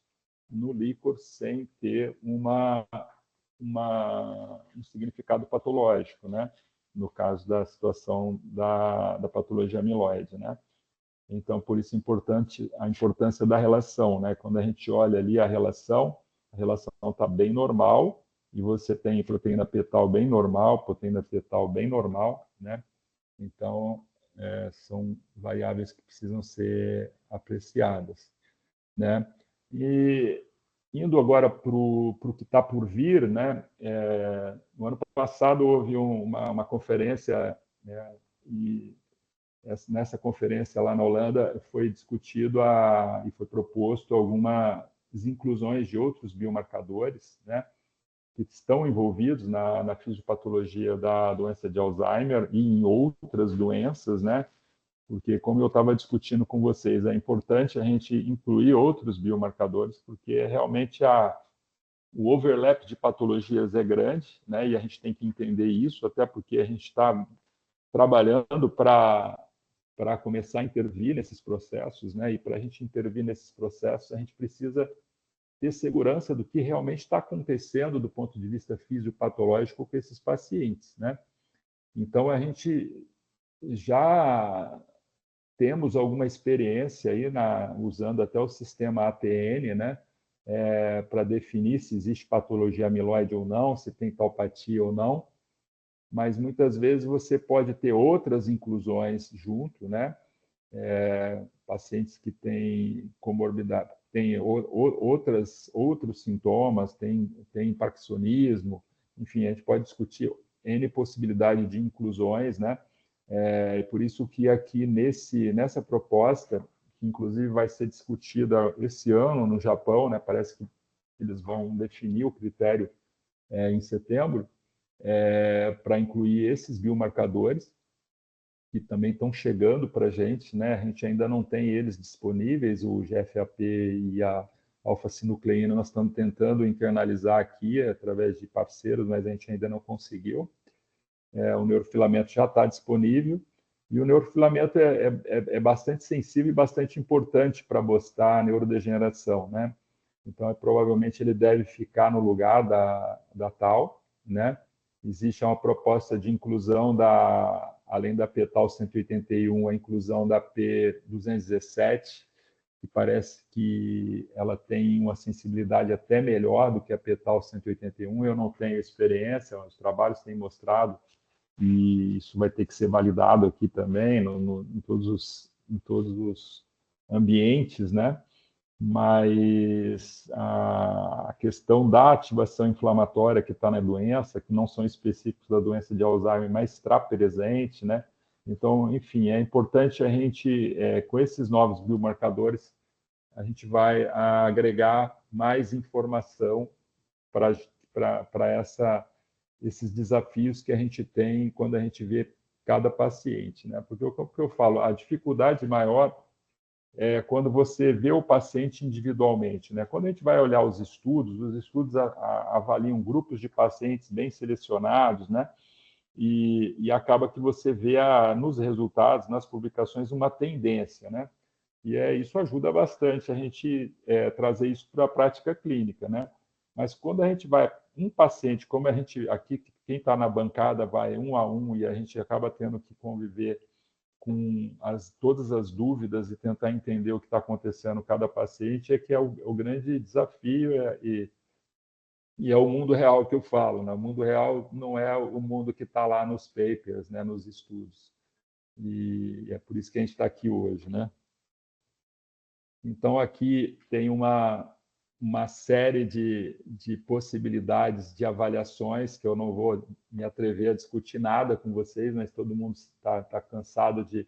no líquor sem ter um significado patológico, né? no caso da situação da patologia amiloide, né? Então, por isso a importância da relação, né? Quando a gente olha ali a relação está bem normal, e você tem proteína fetal bem normal, proteína fetal bem normal, né? Então, são variáveis que precisam ser apreciadas, né? E indo agora para o que está por vir, né? No ano passado houve uma conferência, né? E nessa conferência lá na Holanda foi discutido e foi proposto algumas inclusões de outros biomarcadores, né? Que estão envolvidos na fisiopatologia da doença de Alzheimer e em outras doenças, né? Porque, como eu estava discutindo com vocês, é importante a gente incluir outros biomarcadores, porque realmente o overlap de patologias é grande, né? E a gente tem que entender isso, até porque a gente está trabalhando para começar a intervir nesses processos, né? E para a gente intervir nesses processos, a gente precisa ter segurança do que realmente está acontecendo do ponto de vista fisiopatológico com esses pacientes, né? Então, a gente já temos alguma experiência aí usando até o sistema ATN, né? Para definir se existe patologia amiloide ou não, se tem taupatia ou não, mas muitas vezes você pode ter outras inclusões junto, né? Pacientes que têm comorbidade, têm outros sintomas, tem parkinsonismo, enfim, a gente pode discutir N possibilidade de inclusões, né? E por isso que aqui nessa proposta, que inclusive vai ser discutida esse ano no Japão, né? Parece que eles vão definir o critério em setembro, para incluir esses biomarcadores, que também estão chegando para a gente, né? A gente ainda não tem eles disponíveis, o GFAP e a alfa-sinucleína, nós estamos tentando internalizar aqui através de parceiros, mas a gente ainda não conseguiu. O neurofilamento já está disponível, e o neurofilamento é bastante sensível e bastante importante para mostrar a neurodegeneração, né? Então, provavelmente ele deve ficar no lugar da Tau, né? Existe uma proposta de inclusão além da p-Tau 181, a inclusão da P217, que parece que ela tem uma sensibilidade até melhor do que a p-Tau 181. Eu não tenho experiência, os trabalhos têm mostrado, e isso vai ter que ser validado aqui também, em todos os ambientes, né? Mas a questão da ativação inflamatória que está na doença, que não são específicos da doença de Alzheimer, mas está presente, né? Então, enfim, é importante a gente, com esses novos biomarcadores, a gente vai agregar mais informação para esses desafios que a gente tem quando a gente vê cada paciente, né? Porque o que eu falo, a dificuldade maior quando você vê o paciente individualmente, né? Quando a gente vai olhar os estudos avaliam grupos de pacientes bem selecionados, né? E acaba que você vê nos resultados, nas publicações, uma tendência, né? E isso ajuda bastante a gente trazer isso para a prática clínica, né? Mas quando a gente vai um paciente, como a gente aqui, quem está na bancada vai um a um, e a gente acaba tendo que conviver com todas as dúvidas e tentar entender o que está acontecendo cada paciente, que é o grande desafio, e é o mundo real que eu falo, né? O mundo real não é o mundo que está lá nos papers, né? Nos estudos. E é por isso que a gente está aqui hoje, né? Então, aqui tem uma série de possibilidades de avaliações, que eu não vou me atrever a discutir nada com vocês, mas todo mundo está cansado de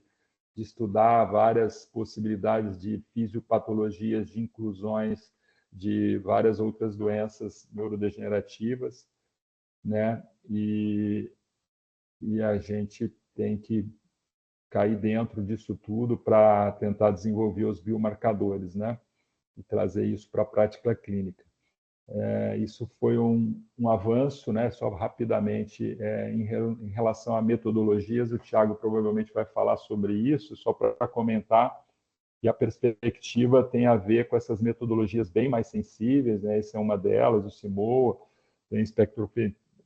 estudar várias possibilidades de fisiopatologias, de inclusões de várias outras doenças neurodegenerativas, né? E a gente tem que cair dentro disso tudo para tentar desenvolver os biomarcadores, né? E trazer isso para a prática clínica. Isso foi um avanço, né? Só rapidamente, em relação a metodologias, o Thiago provavelmente vai falar sobre isso, só para comentar, e a perspectiva tem a ver com essas metodologias bem mais sensíveis, né? Essa é uma delas, o CIMOA, tem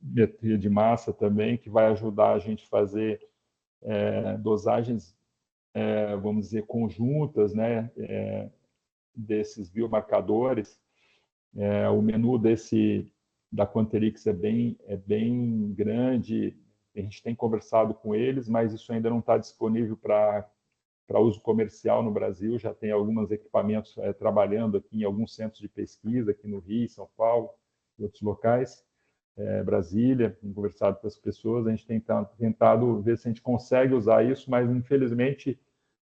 biometria de massa também, que vai ajudar a gente a fazer dosagens, vamos dizer, conjuntas, né, desses biomarcadores. O menu da Quanterix é bem grande, a gente tem conversado com eles, mas isso ainda não está disponível para uso comercial no Brasil. Já tem alguns equipamentos trabalhando aqui em alguns centros de pesquisa, aqui no Rio, São Paulo, e outros locais, Brasília, tem conversado com as pessoas, a gente tem tentado ver se a gente consegue usar isso, mas infelizmente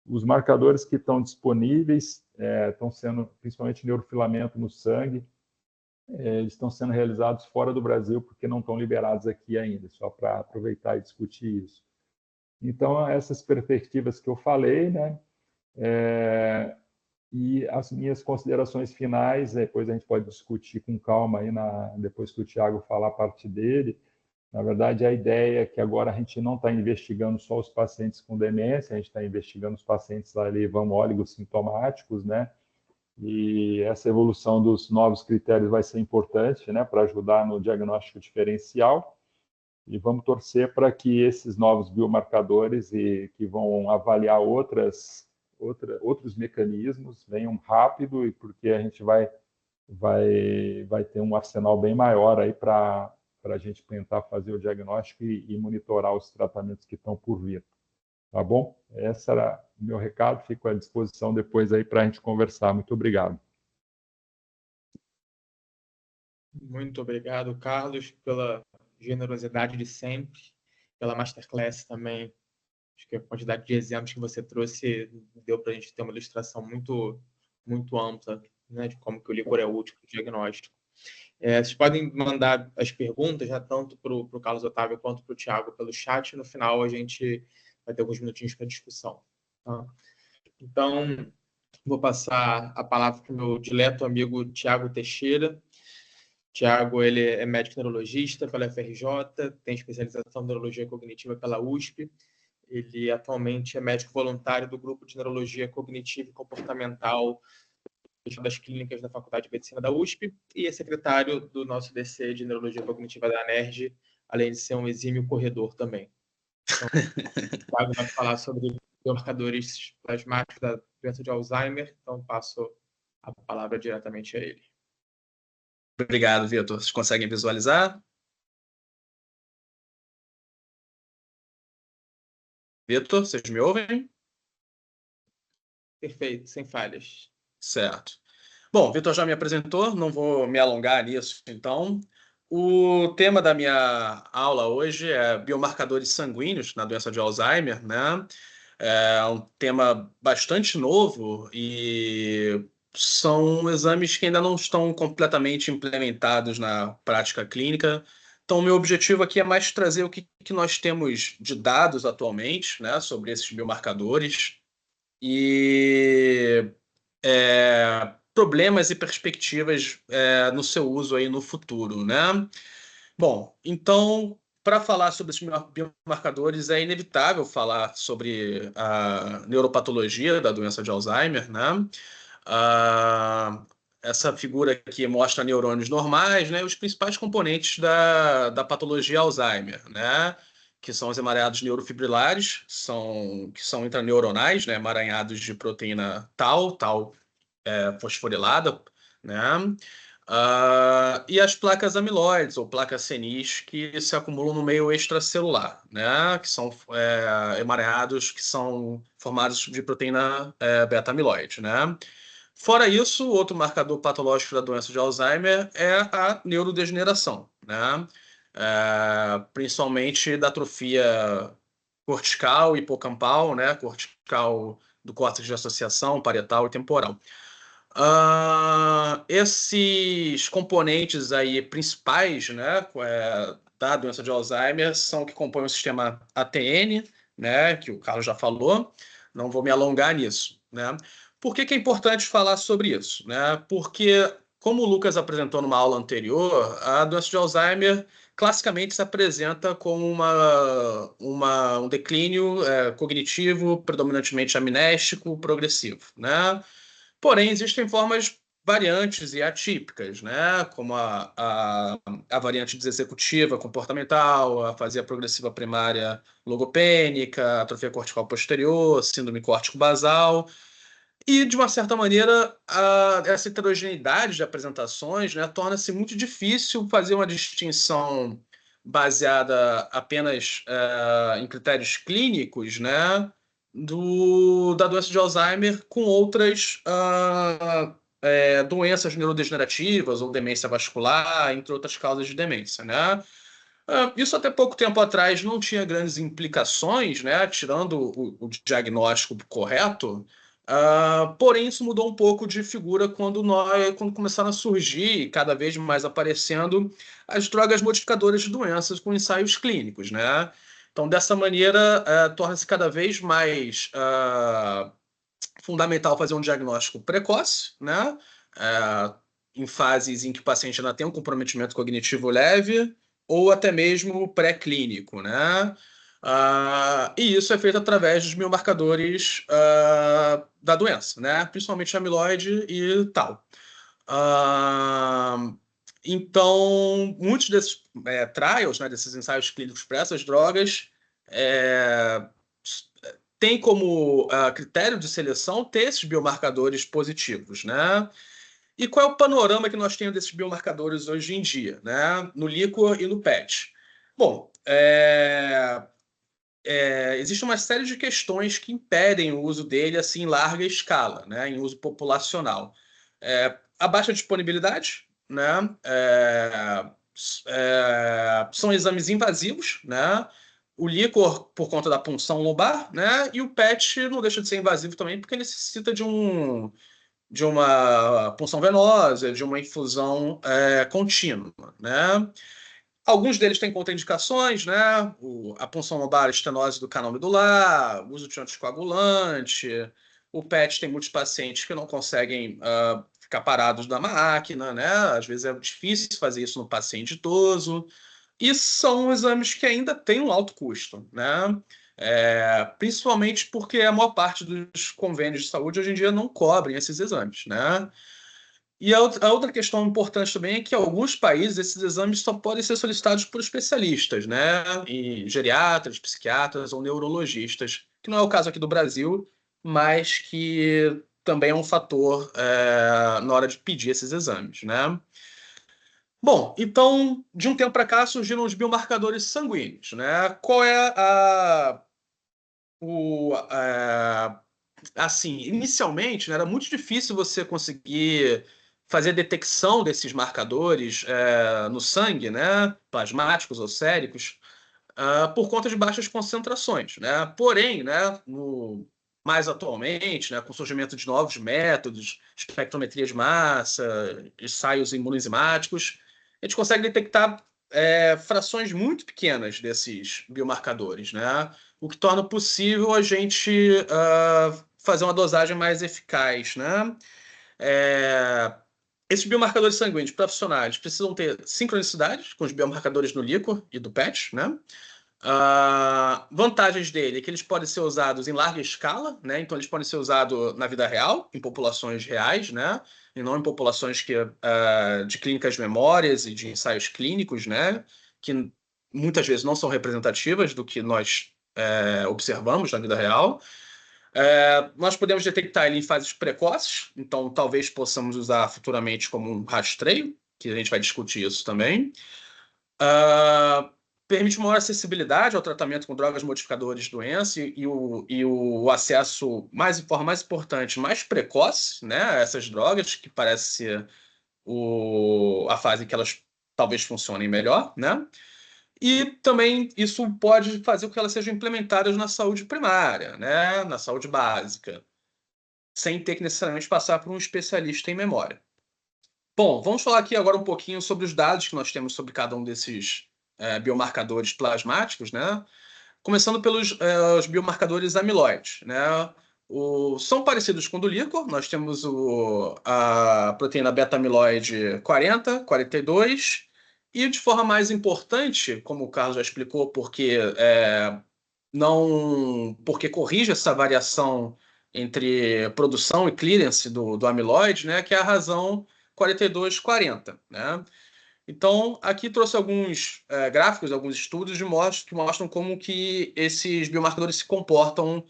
os marcadores que estão disponíveis estão sendo, principalmente neurofilamento no sangue, eles estão sendo realizados fora do Brasil porque não estão liberados aqui ainda, só para aproveitar e discutir isso. Então, essas perspectivas que eu falei, né? E as minhas considerações finais, depois a gente pode discutir com calma aí depois que o Thiago falar a parte dele. Na verdade, a ideia é que agora a gente não está investigando só os pacientes com demência, a gente está investigando os pacientes ali, oligossintomáticos, né? E essa evolução dos novos critérios vai ser importante, né, para ajudar no diagnóstico diferencial. E vamos torcer para que esses novos biomarcadores que vão avaliar outros mecanismos venham rápido, e porque a gente vai ter um arsenal bem maior aí para a gente tentar fazer o diagnóstico e monitorar os tratamentos que estão por vir. Tá bom? Esse era o meu recado, fico à disposição depois aí para a gente conversar. Muito obrigado. Muito obrigado, Carlos, pela generosidade de sempre, pela masterclass também. Acho que a quantidade de exemplos que você trouxe deu para a gente ter uma ilustração muito, muito ampla, né, de como que o líquor é útil para o diagnóstico. Vocês podem mandar as perguntas, né, tanto para o Carlos Otávio quanto para o Thiago pelo chat. No final, a gente vai ter alguns minutinhos para discussão. Tá? Então, vou passar a palavra para o meu dileto amigo Thiago Teixeira. Thiago, ele é médico neurologista pela FRJ, tem especialização em neurologia cognitiva pela USP. Ele atualmente é médico voluntário do grupo de neurologia cognitiva e comportamental das clínicas da Faculdade de Medicina da USP e é secretário do nosso DC de neurologia cognitiva da ANERJ, além de ser um exímio corredor também. Então, o Thiago vai falar sobre biomarcadores plasmáticos da doença de Alzheimer, então passo a palavra diretamente a ele. Obrigado, Vitor. Vocês conseguem visualizar? Vitor, vocês me ouvem? Perfeito, sem falhas. Certo. Bom, o Vitor já me apresentou, não vou me alongar nisso, então. O tema da minha aula hoje é biomarcadores sanguíneos na doença de Alzheimer, né? É um tema bastante novo e são exames que ainda não estão completamente implementados na prática clínica. Então, meu objetivo aqui é mais trazer o que nós temos de dados atualmente, né, sobre esses biomarcadores e problemas e perspectivas no seu uso aí no futuro, né? Bom, então, para falar sobre esses biomarcadores, é inevitável falar sobre a neuropatologia da doença de Alzheimer, né? Essa figura aqui mostra neurônios normais, né? Os principais componentes da patologia Alzheimer, né? Que são os emaranhados neurofibrilares, que são intraneuronais, né? Emaranhados de proteína tau fosforilada, né? E as placas amiloides, ou placas senis, que se acumulam no meio extracelular, né? Que são emaranhados que são formados de proteína beta-amiloide, né? Fora isso, outro marcador patológico da doença de Alzheimer é a neurodegeneração, né? Principalmente da atrofia cortical e hipocampal, né? Cortical do córtex de associação, parietal e temporal. Esses componentes aí principais, né, da doença de Alzheimer são que compõem o sistema ATN, né, que o Carlos já falou, não vou me alongar nisso, né. Por que é importante falar sobre isso, né? Porque, como o Lucas apresentou numa aula anterior, a doença de Alzheimer classicamente se apresenta como um declínio cognitivo, predominantemente amnéstico, progressivo, né? Porém, existem formas variantes e atípicas, né? Como a variante desexecutiva comportamental, a afasia progressiva primária logopênica, atrofia cortical posterior, síndrome córtico-basal. E, de uma certa maneira, essa heterogeneidade de apresentações, né, torna-se muito difícil fazer uma distinção baseada apenas em critérios clínicos, né, da doença de Alzheimer com outras doenças neurodegenerativas ou demência vascular, entre outras causas de demência, né? Isso até pouco tempo atrás não tinha grandes implicações, né, tirando o diagnóstico correto. Porém, isso mudou um pouco de figura quando começaram a surgir, cada vez mais aparecendo, as drogas modificadoras de doenças com ensaios clínicos, né? Então, dessa maneira, torna-se cada vez mais fundamental fazer um diagnóstico precoce, né? Em fases em que o paciente ainda tem um comprometimento cognitivo leve ou até mesmo pré-clínico, né? E isso é feito através dos biomarcadores da doença, né? Principalmente amiloide e tal. Então, muitos desses trials, né, desses ensaios clínicos para essas drogas, têm como critério de seleção ter esses biomarcadores positivos, né? E qual é o panorama que nós temos desses biomarcadores hoje em dia, né? No líquor e no PET? Bom, existe uma série de questões que impedem o uso dele assim, em larga escala, né, em uso populacional. A baixa disponibilidade, né, são exames invasivos, né, o líquor por conta da punção lobar, né, e o PET não deixa de ser invasivo também porque necessita de uma punção venosa, de uma infusão contínua, né. Alguns deles têm contraindicações, né? A punção lobar, a estenose do canal medular, o uso de anticoagulante. O PET tem muitos pacientes que não conseguem ficar parados na máquina, né? Às vezes é difícil fazer isso no paciente idoso. E são exames que ainda têm um alto custo, né? Principalmente porque a maior parte dos convênios de saúde hoje em dia não cobrem esses exames, né? E a outra questão importante também é que em alguns países esses exames só podem ser solicitados por especialistas, né? Em geriatras, psiquiatras ou neurologistas, que não é o caso aqui do Brasil, mas que também é um fator na hora de pedir esses exames, né? Bom, então, de um tempo para cá surgiram os biomarcadores sanguíneos, né? Qual é assim, inicialmente, né, era muito difícil você conseguir fazer a detecção desses marcadores no sangue, né, plasmáticos ou séricos, por conta de baixas concentrações, né? Porém, né, mais atualmente, né, com o surgimento de novos métodos, espectrometria de massa, ensaios imunoenzimáticos, a gente consegue detectar frações muito pequenas desses biomarcadores, né? O que torna possível a gente fazer uma dosagem mais eficaz, né? Esses biomarcadores sanguíneos profissionais precisam ter sincronicidade com os biomarcadores no líquor e do PET, né? Vantagens dele é que eles podem ser usados em larga escala, né? Então eles podem ser usados na vida real, em populações reais, né? E não em populações de clínicas de memórias e de ensaios clínicos, né? Que muitas vezes não são representativas do que nós observamos na vida real. Nós podemos detectar ele em fases precoces, então talvez possamos usar futuramente como um rastreio, que a gente vai discutir isso também. Permite maior acessibilidade ao tratamento com drogas modificadoras de doença e o acesso de forma mais importante, mais precoce, né, a essas drogas, que parece ser a fase que elas talvez funcionem melhor, né? E também isso pode fazer com que elas sejam implementadas na saúde primária, né, na saúde básica, sem ter que necessariamente passar por um especialista em memória. Bom, vamos falar aqui agora um pouquinho sobre os dados que nós temos sobre cada um desses biomarcadores plasmáticos, né? Começando pelos os biomarcadores amiloides, né? São parecidos com o do líquor, nós temos a proteína beta-amiloide 40, 42, e de forma mais importante, como o Carlos já explicou, porque corrige essa variação entre produção e clearance do amiloide, né, que é a razão 4240, né? Então, aqui trouxe alguns gráficos, alguns estudos que mostram como que esses biomarcadores se comportam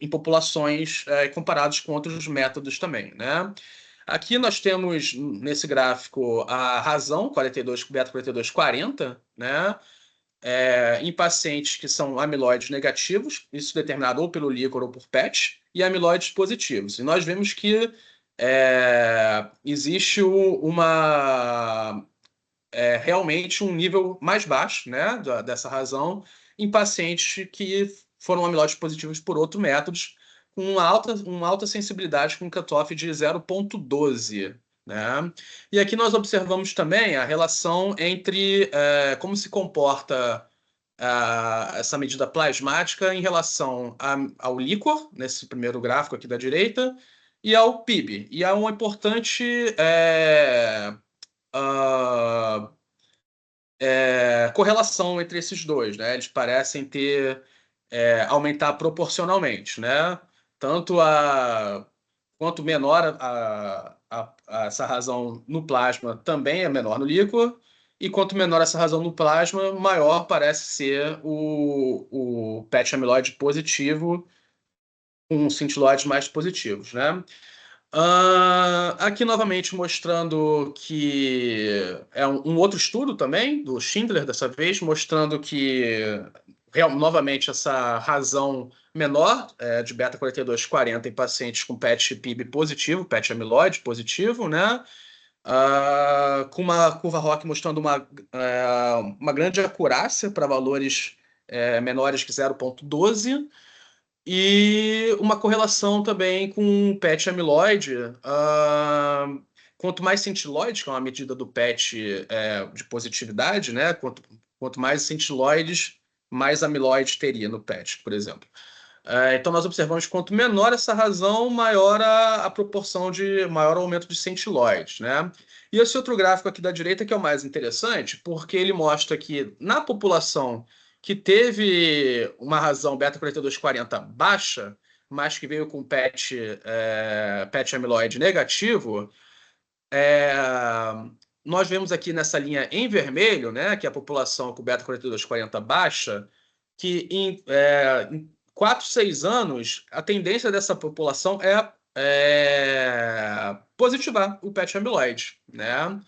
em populações comparados com outros métodos também, né? Aqui nós temos, nesse gráfico, a razão 42, beta 4240, né? Em pacientes que são amiloides negativos, isso determinado ou pelo líquor ou por PET, e amiloides positivos. E nós vemos que existe realmente um nível mais baixo, né, dessa razão em pacientes que foram amiloides positivos por outros métodos, com uma alta sensibilidade com cutoff de 0,12. Né? E aqui nós observamos também a relação entre como se comporta essa medida plasmática em relação ao líquor, nesse primeiro gráfico aqui da direita, e ao PIB. E há uma importante correlação entre esses dois, né? Eles parecem aumentar proporcionalmente, né? Quanto menor essa razão no plasma, também é menor no líquor, e quanto menor essa razão no plasma, maior parece ser o PET amiloide positivo, com cintiloides mais positivos, né? Aqui novamente mostrando que é um outro estudo também, do Schindler dessa vez, mostrando que novamente essa razão menor de beta 4240 em pacientes com PET PIB positivo, PET amiloide positivo, né? Com uma curva ROC mostrando uma grande acurácia para valores menores que 0,12 e uma correlação também com o PET amiloide. Quanto mais centiloides, que é uma medida do PET de positividade, né? Quanto mais centiloides, mais amiloide teria no PET, por exemplo. Então nós observamos que quanto menor essa razão, maior a proporção de maior aumento de centiloides, né? E esse outro gráfico aqui da direita que é o mais interessante, porque ele mostra que na população que teve uma razão beta 4240 baixa, mas que veio com PET amiloide negativo, nós vemos aqui nessa linha em vermelho, né, que é a população com beta 4240 baixa, que em 4, 6 anos, a tendência dessa população é positivar o PET amiloide, né?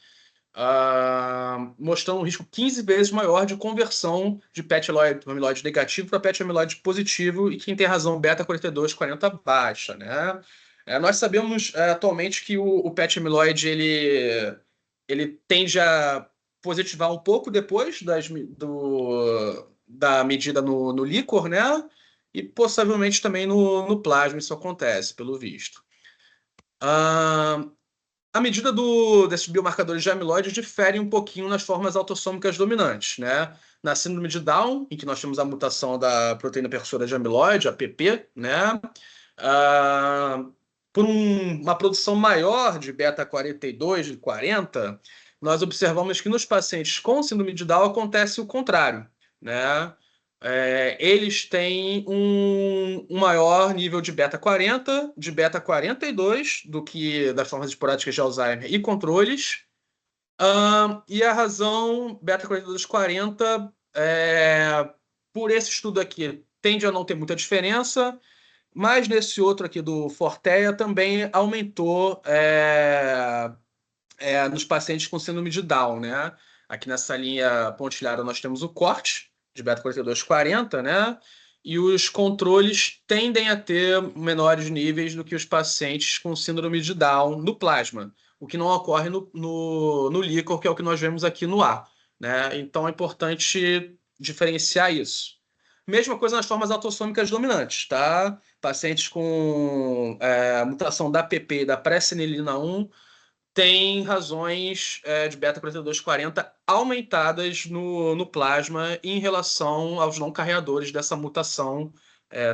Mostrando um risco 15 vezes maior de conversão de PET amiloide negativo para PET amiloide positivo e quem tem razão beta 4240 baixa, né? Nós sabemos atualmente que o PET amiloide ele tende a positivar um pouco depois da medida no líquor, né? E possivelmente também no plasma isso acontece, pelo visto. A medida desses biomarcadores de amiloide difere um pouquinho nas formas autossômicas dominantes, né? Na síndrome de Down, em que nós temos a mutação da proteína precursora de amiloide, a PP, né? Por uma produção maior de beta-42 e 40, nós observamos que nos pacientes com síndrome de Down acontece o contrário, né? Eles têm um maior nível de beta-40, de beta-42 do que das formas esporádicas de Alzheimer e controles. E a razão beta-4240, por esse estudo aqui, tende a não ter muita diferença, mas nesse outro aqui do Fortea também aumentou nos pacientes com síndrome de Down, né? Aqui nessa linha pontilhada nós temos o corte de beta 4240, né? E os controles tendem a ter menores níveis do que os pacientes com síndrome de Down no plasma, o que não ocorre no líquor, que é o que nós vemos aqui no ar, né? Então é importante diferenciar isso. Mesma coisa nas formas autossômicas dominantes, tá? Pacientes com mutação da PP e da pré-senilina 1 tem razões de beta-4240 aumentadas no plasma em relação aos não carreadores dessa mutação,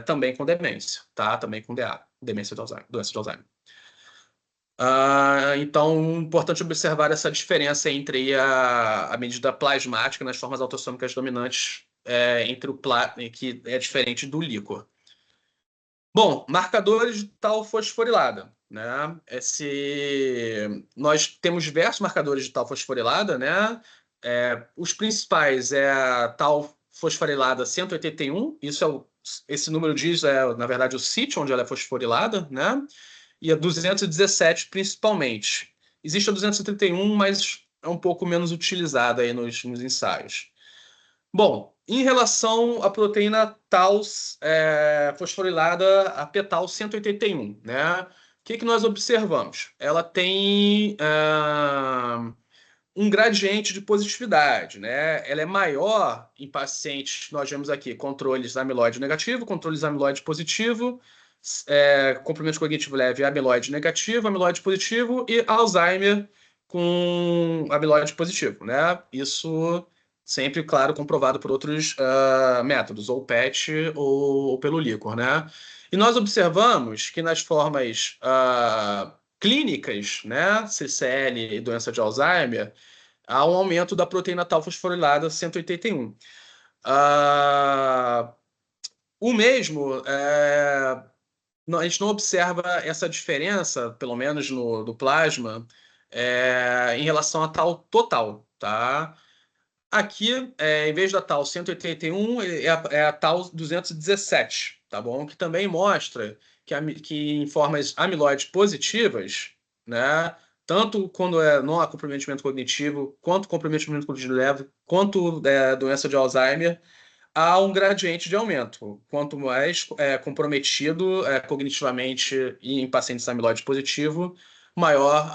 também com demência, tá? Também com DA, demência de Alzheimer, doença de Alzheimer. Então, importante observar essa diferença entre a medida plasmática nas formas autossômicas dominantes que é diferente do líquor. Bom, marcadores de tal fosforilada, né? Nós temos diversos marcadores de tal fosforilada, né? Os principais é a tal fosforilada 181, esse número diz, na verdade, o sítio onde ela é fosforilada, né? E a 217 principalmente. Existe a 231, mas é um pouco menos utilizada aí nos ensaios. Bom, em relação à proteína tal fosforilada, a p-tal 181, né? O que nós observamos? Ela tem um gradiente de positividade, né? Ela é maior em pacientes, nós vemos aqui, controles amiloide negativo, controles amiloide positivo, comprimento cognitivo leve amiloide negativo, amiloide positivo e Alzheimer com amiloide positivo, né? Isso sempre, claro, comprovado por outros métodos, ou PET ou pelo líquor, né? E nós observamos que nas formas clínicas, né, CCL e doença de Alzheimer, há um aumento da proteína tal fosforilada 181. O mesmo, a gente não observa essa diferença, pelo menos do plasma, em relação a tal total, tá? Aqui, em vez da tal 181, é a tal 217, tá bom? Que também mostra que em formas amiloide positivas, né? Tanto quando não há comprometimento cognitivo, quanto comprometimento cognitivo leve, quanto doença de Alzheimer, há um gradiente de aumento. Quanto mais comprometido cognitivamente e em pacientes amiloide positivo, maior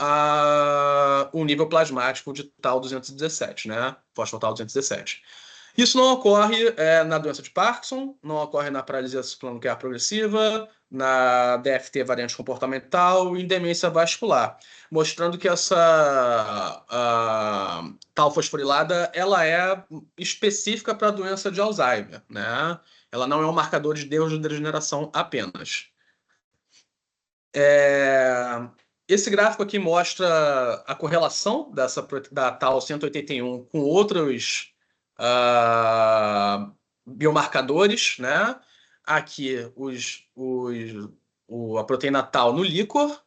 o nível plasmático de tal 217, né? Fosfotal 217. Isso não ocorre na doença de Parkinson, não ocorre na paralisia ciclonuclear progressiva, na DFT variante comportamental e em demência vascular, mostrando que essa tal fosforilada ela é específica para a doença de Alzheimer, né? Ela não é um marcador de neurodegeneração apenas. Esse gráfico aqui mostra a correlação da tal 181 com outros biomarcadores, né? Aqui a proteína tal no líquor,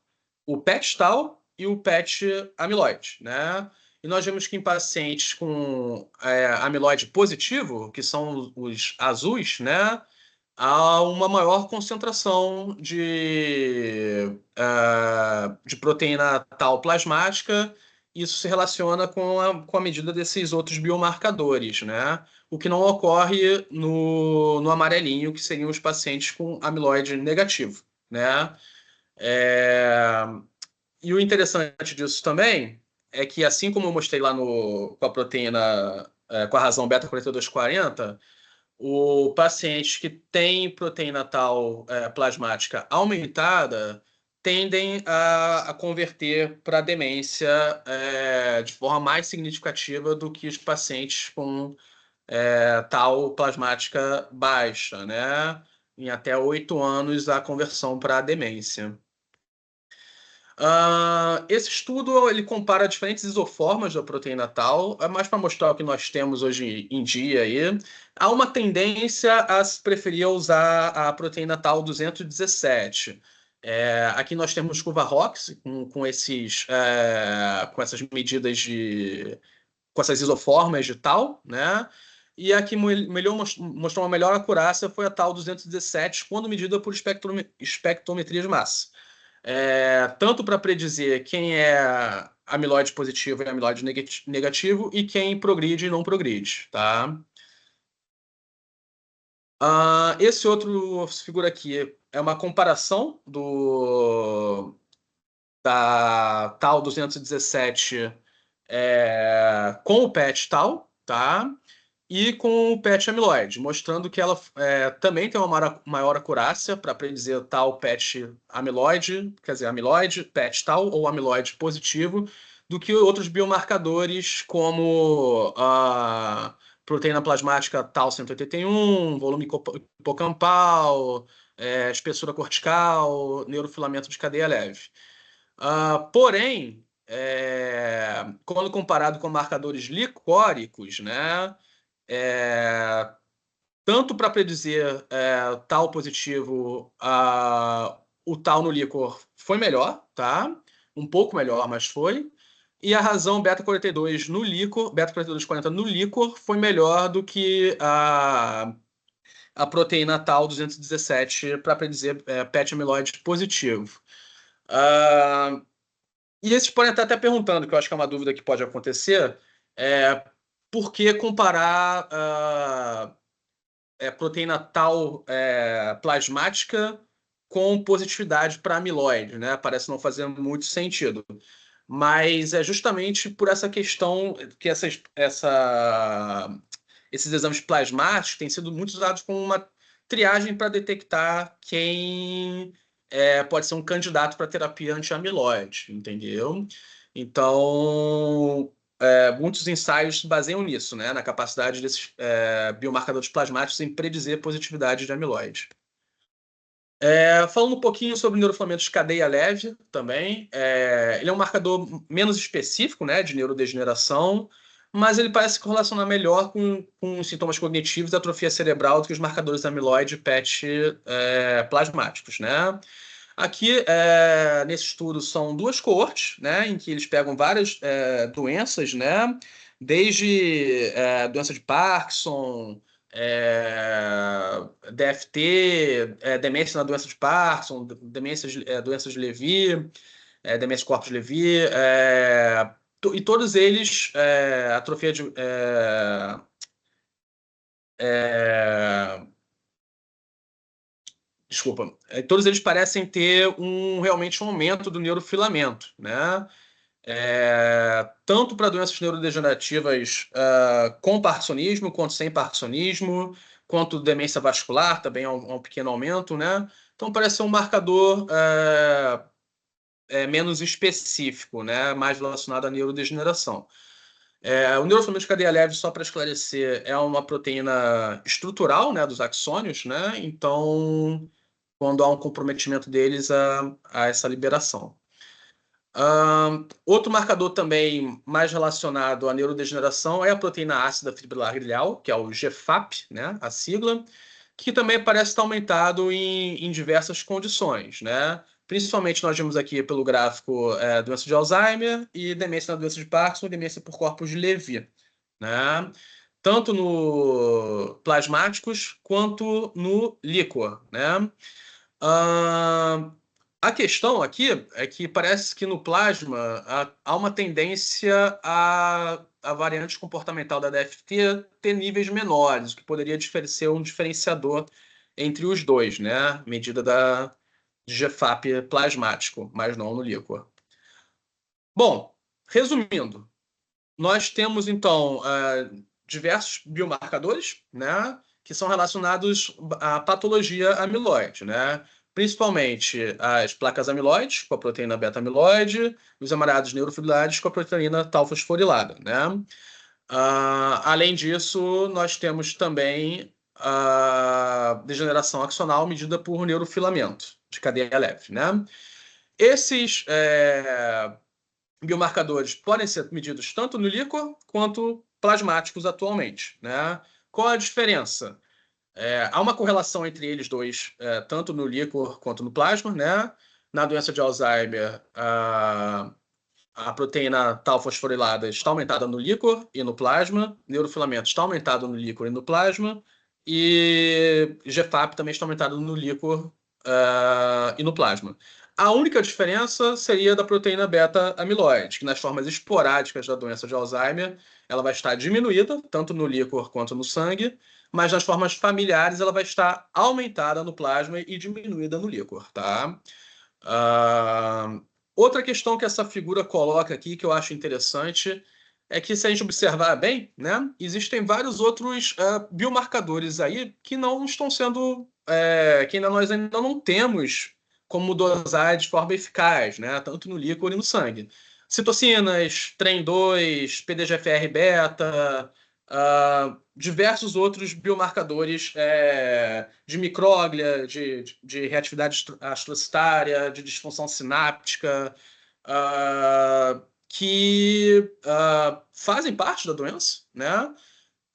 o PET tal e o PET amiloide, né? E nós vemos que em pacientes com amiloide positivo, que são os azuis, né? Há uma maior concentração de proteína tal plasmática. Isso se relaciona com a medida desses outros biomarcadores, né? O que não ocorre no amarelinho, que seriam os pacientes com amiloide negativo, né? É, E o interessante disso também é que, assim como eu mostrei lá com a proteína, com a razão beta-4240, o paciente que tem proteína tal plasmática aumentada tendem a converter para demência de forma mais significativa do que os pacientes com tal plasmática baixa, né? Em até 8 anos a conversão para demência. Esse estudo ele compara diferentes isoformas da proteína tal, mais para mostrar o que nós temos hoje em dia aí. Há uma tendência a se preferir usar a proteína tal 217. Aqui nós temos curva ROX com essas medidas com essas isoformas de tal, né? E a que mostrou uma melhor acurácia foi a tal 217, quando medida por espectrometria de massa. Tanto para predizer quem é amiloide positivo e amiloide negativo e quem progride e não progride, tá? Esse outro figura aqui é uma comparação da tal 217 com o PET tal, tá? E com o PET amiloide, mostrando que ela também tem uma maior acurácia para predizer tal PET amiloide, quer dizer, amiloide, PET tal ou amiloide positivo, do que outros biomarcadores como a proteína plasmática tal 181, volume hipocampal, espessura cortical, neurofilamento de cadeia leve. Porém, quando comparado com marcadores licóricos, né? tanto para predizer tal positivo, o tal no líquor foi melhor, tá? Um pouco melhor, mas foi. E a razão beta-42 no líquor, beta-42-40 no líquor, foi melhor do que a proteína tal 217 para predizer PET amiloide positivo. E esses podem estar até perguntando, que eu acho que é uma dúvida que pode acontecer, por que comparar proteína tal plasmática com positividade para amiloide, né? Parece não fazer muito sentido. Mas é justamente por essa questão que esses exames plasmáticos têm sido muito usados como uma triagem para detectar quem pode ser um candidato para terapia anti-amiloide, entendeu? Então, muitos ensaios se baseiam nisso, né? Na capacidade desses biomarcadores plasmáticos em predizer positividade de amiloide. Falando um pouquinho sobre neurofilamentos de cadeia leve também, ele é um marcador menos específico, né, de neurodegeneração, mas ele parece se correlacionar melhor com sintomas cognitivos e atrofia cerebral do que os marcadores amiloide e PET plasmáticos, né? Aqui, nesse estudo, são duas coortes, né, em que eles pegam várias doenças, né, desde doença de Parkinson, DFT, demência na doença de Parkinson, doenças de Levy, demência de corpos de Levy, e todos eles, atrofia de... Desculpa, todos eles parecem ter realmente um aumento do neurofilamento, né? Tanto para doenças neurodegenerativas com parkinsonismo, quanto sem parkinsonismo, quanto demência vascular, também há um pequeno aumento, né? Então parece ser um marcador menos específico, né? Mais relacionado à neurodegeneração. O neurofilamento de cadeia leve, só para esclarecer, é uma proteína estrutural, né, dos axônios, né? Então, quando há um comprometimento deles a essa liberação. Outro marcador também mais relacionado à neurodegeneração é a proteína ácida fibrilar glial, que é o GFAP, né, a sigla, que também parece estar aumentado em diversas condições, né? Principalmente nós vemos aqui pelo gráfico doença de Alzheimer e demência na doença de Parkinson e demência por corpos de Levy, né? Tanto no plasmáticos quanto no líquor, né? A questão aqui é que parece que no plasma há uma tendência a variante comportamental da DFT ter níveis menores, o que poderia ser um diferenciador entre os dois, né? Medida de GFAP plasmático, mas não no líquor. Bom, resumindo, nós temos então diversos biomarcadores, né, que são relacionados à patologia amiloide, né? Principalmente as placas amiloides, com a proteína beta-amiloide, e os amarados neurofibrilares com a proteína tal fosforilada, né? Além disso, nós temos também a degeneração axonal medida por neurofilamento de cadeia leve, né? Esses biomarcadores podem ser medidos tanto no líquor quanto plasmáticos atualmente, né? Qual a diferença? Há uma correlação entre eles dois, tanto no líquor quanto no plasma, né? Na doença de Alzheimer, a proteína tal fosforilada está aumentada no líquor e no plasma, neurofilamento está aumentado no líquor e no plasma, e GFAP também está aumentado no líquor e no plasma. A única diferença seria da proteína beta-amiloide, que nas formas esporádicas da doença de Alzheimer, ela vai estar diminuída, tanto no líquor quanto no sangue, mas nas formas familiares ela vai estar aumentada no plasma e diminuída no líquor, tá? Outra questão que essa figura coloca aqui, que eu acho interessante, é que se a gente observar bem, né, existem vários outros biomarcadores aí que não estão sendo, que nós ainda não temos como dosar de forma eficaz, né, tanto no líquor e no sangue. Citocinas, TREM2, PDGFR-beta, diversos outros biomarcadores de micróglia, de reatividade astrocitária, de disfunção sináptica, que fazem parte da doença, né?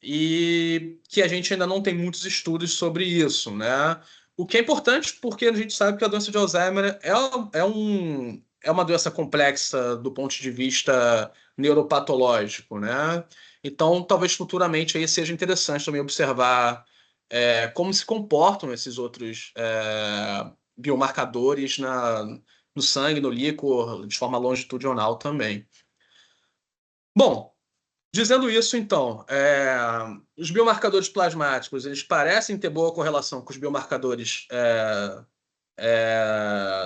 e que a gente ainda não tem muitos estudos sobre isso, né? O que é importante porque a gente sabe que a doença de Alzheimer é uma doença complexa do ponto de vista neuropatológico, né? Então, talvez futuramente aí seja interessante também observar como se comportam esses outros biomarcadores no sangue, no líquor, de forma longitudinal também. Bom, dizendo isso, então, os biomarcadores plasmáticos, eles parecem ter boa correlação com os biomarcadores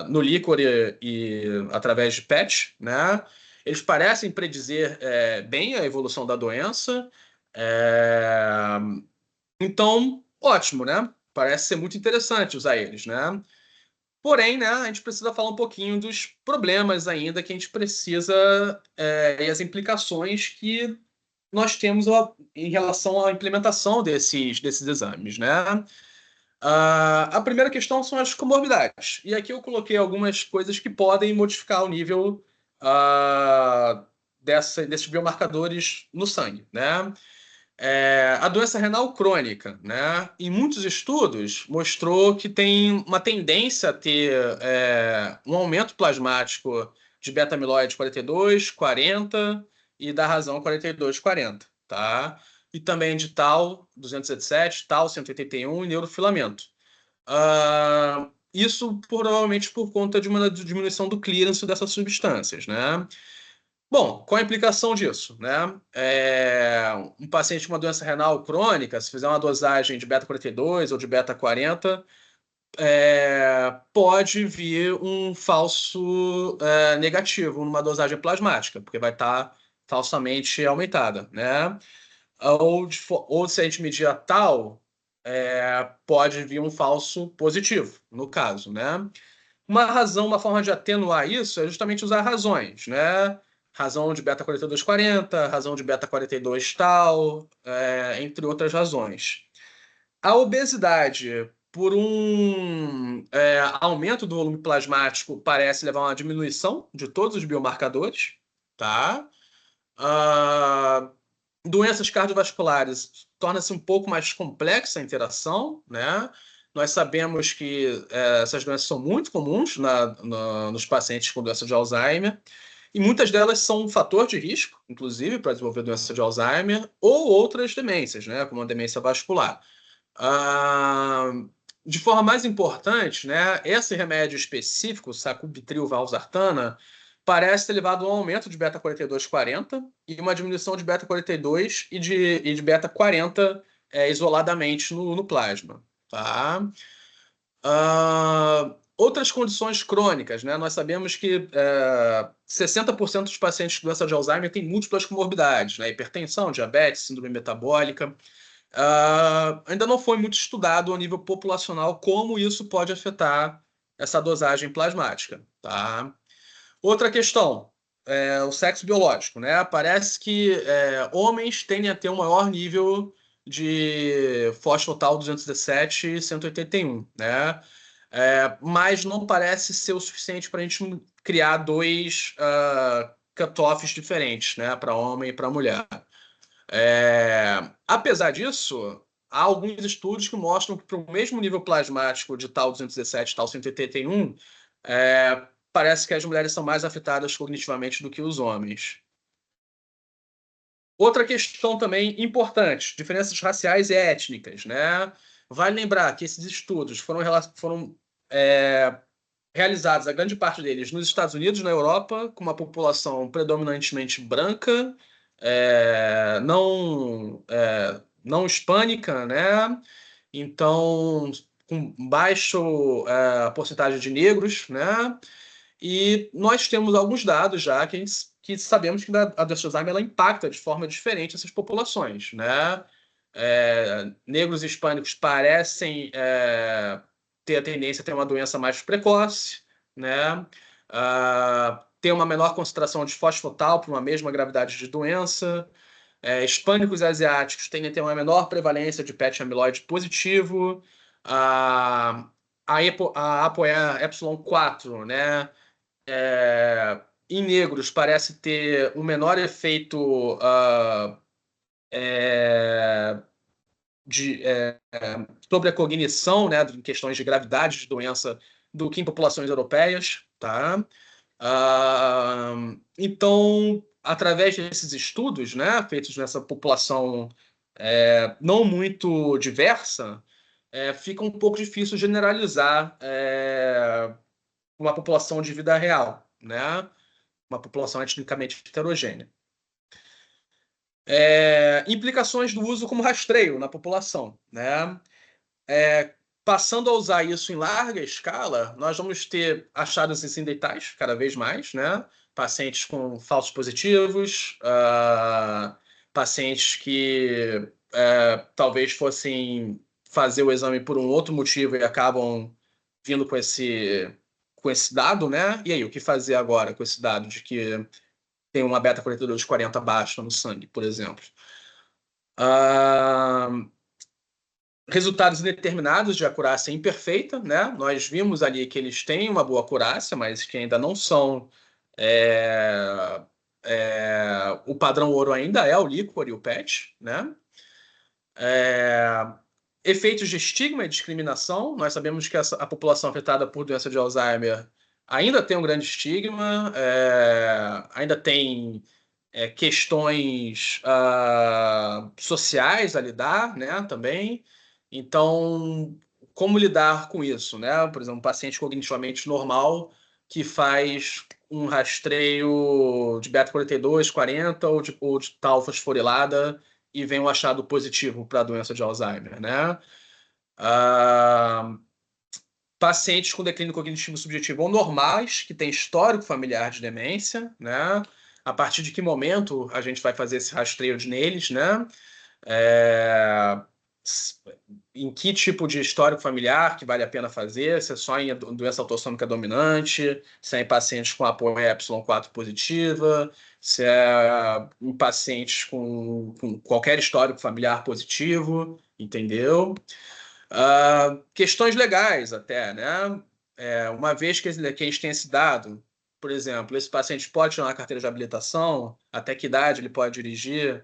no líquor e através de PET, né? Eles parecem predizer bem a evolução da doença. Então, ótimo, né? Parece ser muito interessante usar eles, né? Porém, né, a gente precisa falar um pouquinho dos problemas ainda que a gente precisa e as implicações que nós temos em relação à implementação desses exames, né? A primeira questão são as comorbidades. E aqui eu coloquei algumas coisas que podem modificar o nível desses biomarcadores no sangue, né? A doença renal crônica, né? Em muitos estudos mostrou que tem uma tendência a ter um aumento plasmático de beta-amiloide 42, 40 e da razão 42, 40, tá? E também de tau 217, tau 181 e neurofilamento. Isso provavelmente por conta de uma diminuição do clearance dessas substâncias, né? Bom, qual a implicação disso, né? Um paciente com uma doença renal crônica, se fizer uma dosagem de beta-42 ou de beta-40, pode vir um falso negativo numa dosagem plasmática, porque vai estar falsamente aumentada, né? Ou se a gente medir a tal, pode vir um falso positivo, no caso, né? Uma forma de atenuar isso é justamente usar razões, né? Razão de beta-42-40, razão de beta-42 tal, entre outras razões. A obesidade, por um aumento do volume plasmático, parece levar a uma diminuição de todos os biomarcadores, tá? Doenças cardiovasculares, torna-se um pouco mais complexa a interação, né? Nós sabemos que essas doenças são muito comuns nos pacientes com doença de Alzheimer, e muitas delas são um fator de risco, inclusive, para desenvolver doença de Alzheimer ou outras demências, né? Como a demência vascular. De forma mais importante, né? Esse remédio específico, sacubitril valsartana, parece ter levado a um aumento de beta-42-40 e uma diminuição de beta-42 e de beta-40 isoladamente no plasma. Tá? Outras condições crônicas, né? Nós sabemos que 60% dos pacientes com doença de Alzheimer têm múltiplas comorbidades, né? Hipertensão, diabetes, síndrome metabólica. Ainda não foi muito estudado a nível populacional como isso pode afetar essa dosagem plasmática. Tá? Outra questão, o sexo biológico, né? Parece que homens tendem a ter um maior nível de fosfotal 217 e 181, né? Mas não parece ser o suficiente para a gente criar dois cutoffs diferentes, né? Para homem e para mulher. Apesar disso, há alguns estudos que mostram que para o mesmo nível plasmático de tau 217 e tau 181, parece que as mulheres são mais afetadas cognitivamente do que os homens. Outra questão também importante, diferenças raciais e étnicas, né? Vale lembrar que esses estudos foram realizados, a grande parte deles, nos Estados Unidos, na Europa, com uma população predominantemente branca, não hispânica, né? Então, com baixa porcentagem de negros, né? E nós temos alguns dados já que sabemos que a doença de Alzheimer ela impacta de forma diferente essas populações, né? Negros e hispânicos parecem ter a tendência a ter uma doença mais precoce, né? Ter uma menor concentração de fosfotal para uma mesma gravidade de doença. Hispânicos e asiáticos tendem a ter uma menor prevalência de PET amiloide positivo. A ApoE4, né? Em negros parece ter um menor efeito sobre a cognição, né, em questões de gravidade de doença, do que em populações europeias, tá? Então, através desses estudos, né, feitos nessa população não muito diversa, fica um pouco difícil generalizar uma população de vida real, né? Uma população etnicamente heterogênea. Implicações do uso como rastreio na população, né? Passando a usar isso em larga escala, nós vamos ter achados incidentais cada vez mais, né? Pacientes com falsos positivos, pacientes que talvez fossem fazer o exame por um outro motivo e acabam vindo com esse dado, né? E aí, o que fazer agora com esse dado de que tem uma beta-coletador de 40 baixa no sangue, por exemplo? Resultados indeterminados de acurácia imperfeita, né? Nós vimos ali que eles têm uma boa acurácia, mas que ainda não são. O padrão ouro ainda é o líquor e o PET, né? Efeitos de estigma e discriminação. Nós sabemos que a população afetada por doença de Alzheimer ainda tem um grande estigma, ainda tem questões sociais a lidar, né, também. Então, como lidar com isso, né? Por exemplo, um paciente cognitivamente normal que faz um rastreio de beta-42, 40 ou de tal fosforilada e vem um achado positivo para a doença de Alzheimer, né? Pacientes com declínio cognitivo subjetivo ou normais, que têm histórico familiar de demência, né? A partir de que momento a gente vai fazer esse rastreio neles, né? Em que tipo de histórico familiar que vale a pena fazer, se é só em doença autossômica dominante, se é em pacientes com ApoE4 positiva, se é em pacientes com qualquer histórico familiar positivo, entendeu? Questões legais até, né? Uma vez que eles têm esse dado, por exemplo, esse paciente pode tirar uma carteira de habilitação, até que idade ele pode dirigir,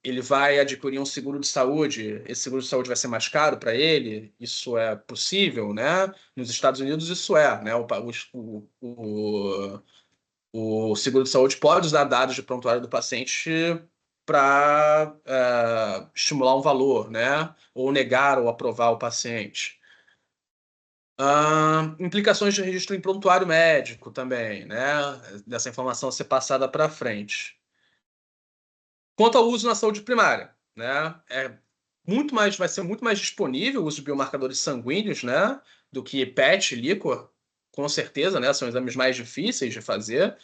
ele vai adquirir um seguro de saúde, esse seguro de saúde vai ser mais caro para ele, isso é possível, né? Nos Estados Unidos isso né? O seguro de saúde pode usar dados de prontuário do paciente para estimular um valor, né? Ou negar ou aprovar o paciente. Implicações de registro em prontuário médico também, né? Dessa informação ser passada para frente. Quanto ao uso na saúde primária, né? Vai ser muito mais disponível o uso de biomarcadores sanguíneos, né? Do que PET, líquor, com certeza, né? São exames mais difíceis de fazer.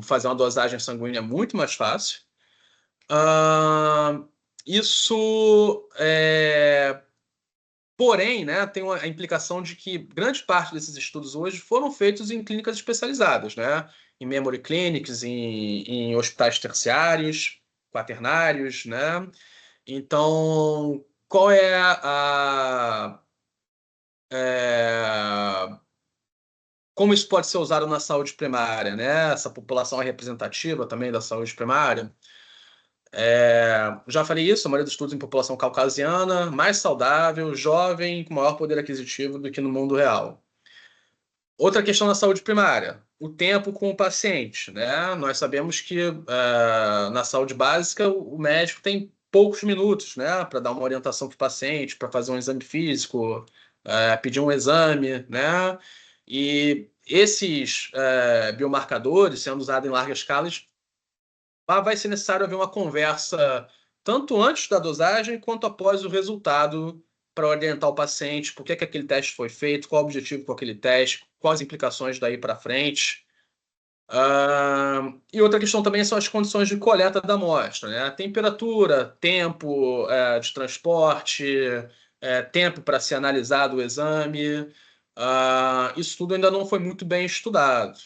Fazer uma dosagem sanguínea é muito mais fácil. Isso porém, né, tem a implicação de que grande parte desses estudos hoje foram feitos em clínicas especializadas, né? Em memory clinics, em hospitais terciários, quaternários, né? Então, qual como isso pode ser usado na saúde primária, né? Essa população é representativa também da saúde primária. Já falei isso, a maioria dos estudos em população caucasiana, mais saudável, jovem, com maior poder aquisitivo do que no mundo real. Outra questão da saúde primária, o tempo com o paciente, né? Nós sabemos que na saúde básica o médico tem poucos minutos, né, para dar uma orientação para o paciente, para fazer um exame físico, pedir um exame, né? E esses biomarcadores sendo usados em larga escala, vai ser necessário haver uma conversa tanto antes da dosagem quanto após o resultado para orientar o paciente por que aquele teste foi feito, qual o objetivo com aquele teste, quais as implicações daí para frente. E outra questão também são as condições de coleta da amostra, né? Temperatura, tempo de transporte, tempo para ser analisado o exame. Isso tudo ainda não foi muito bem estudado.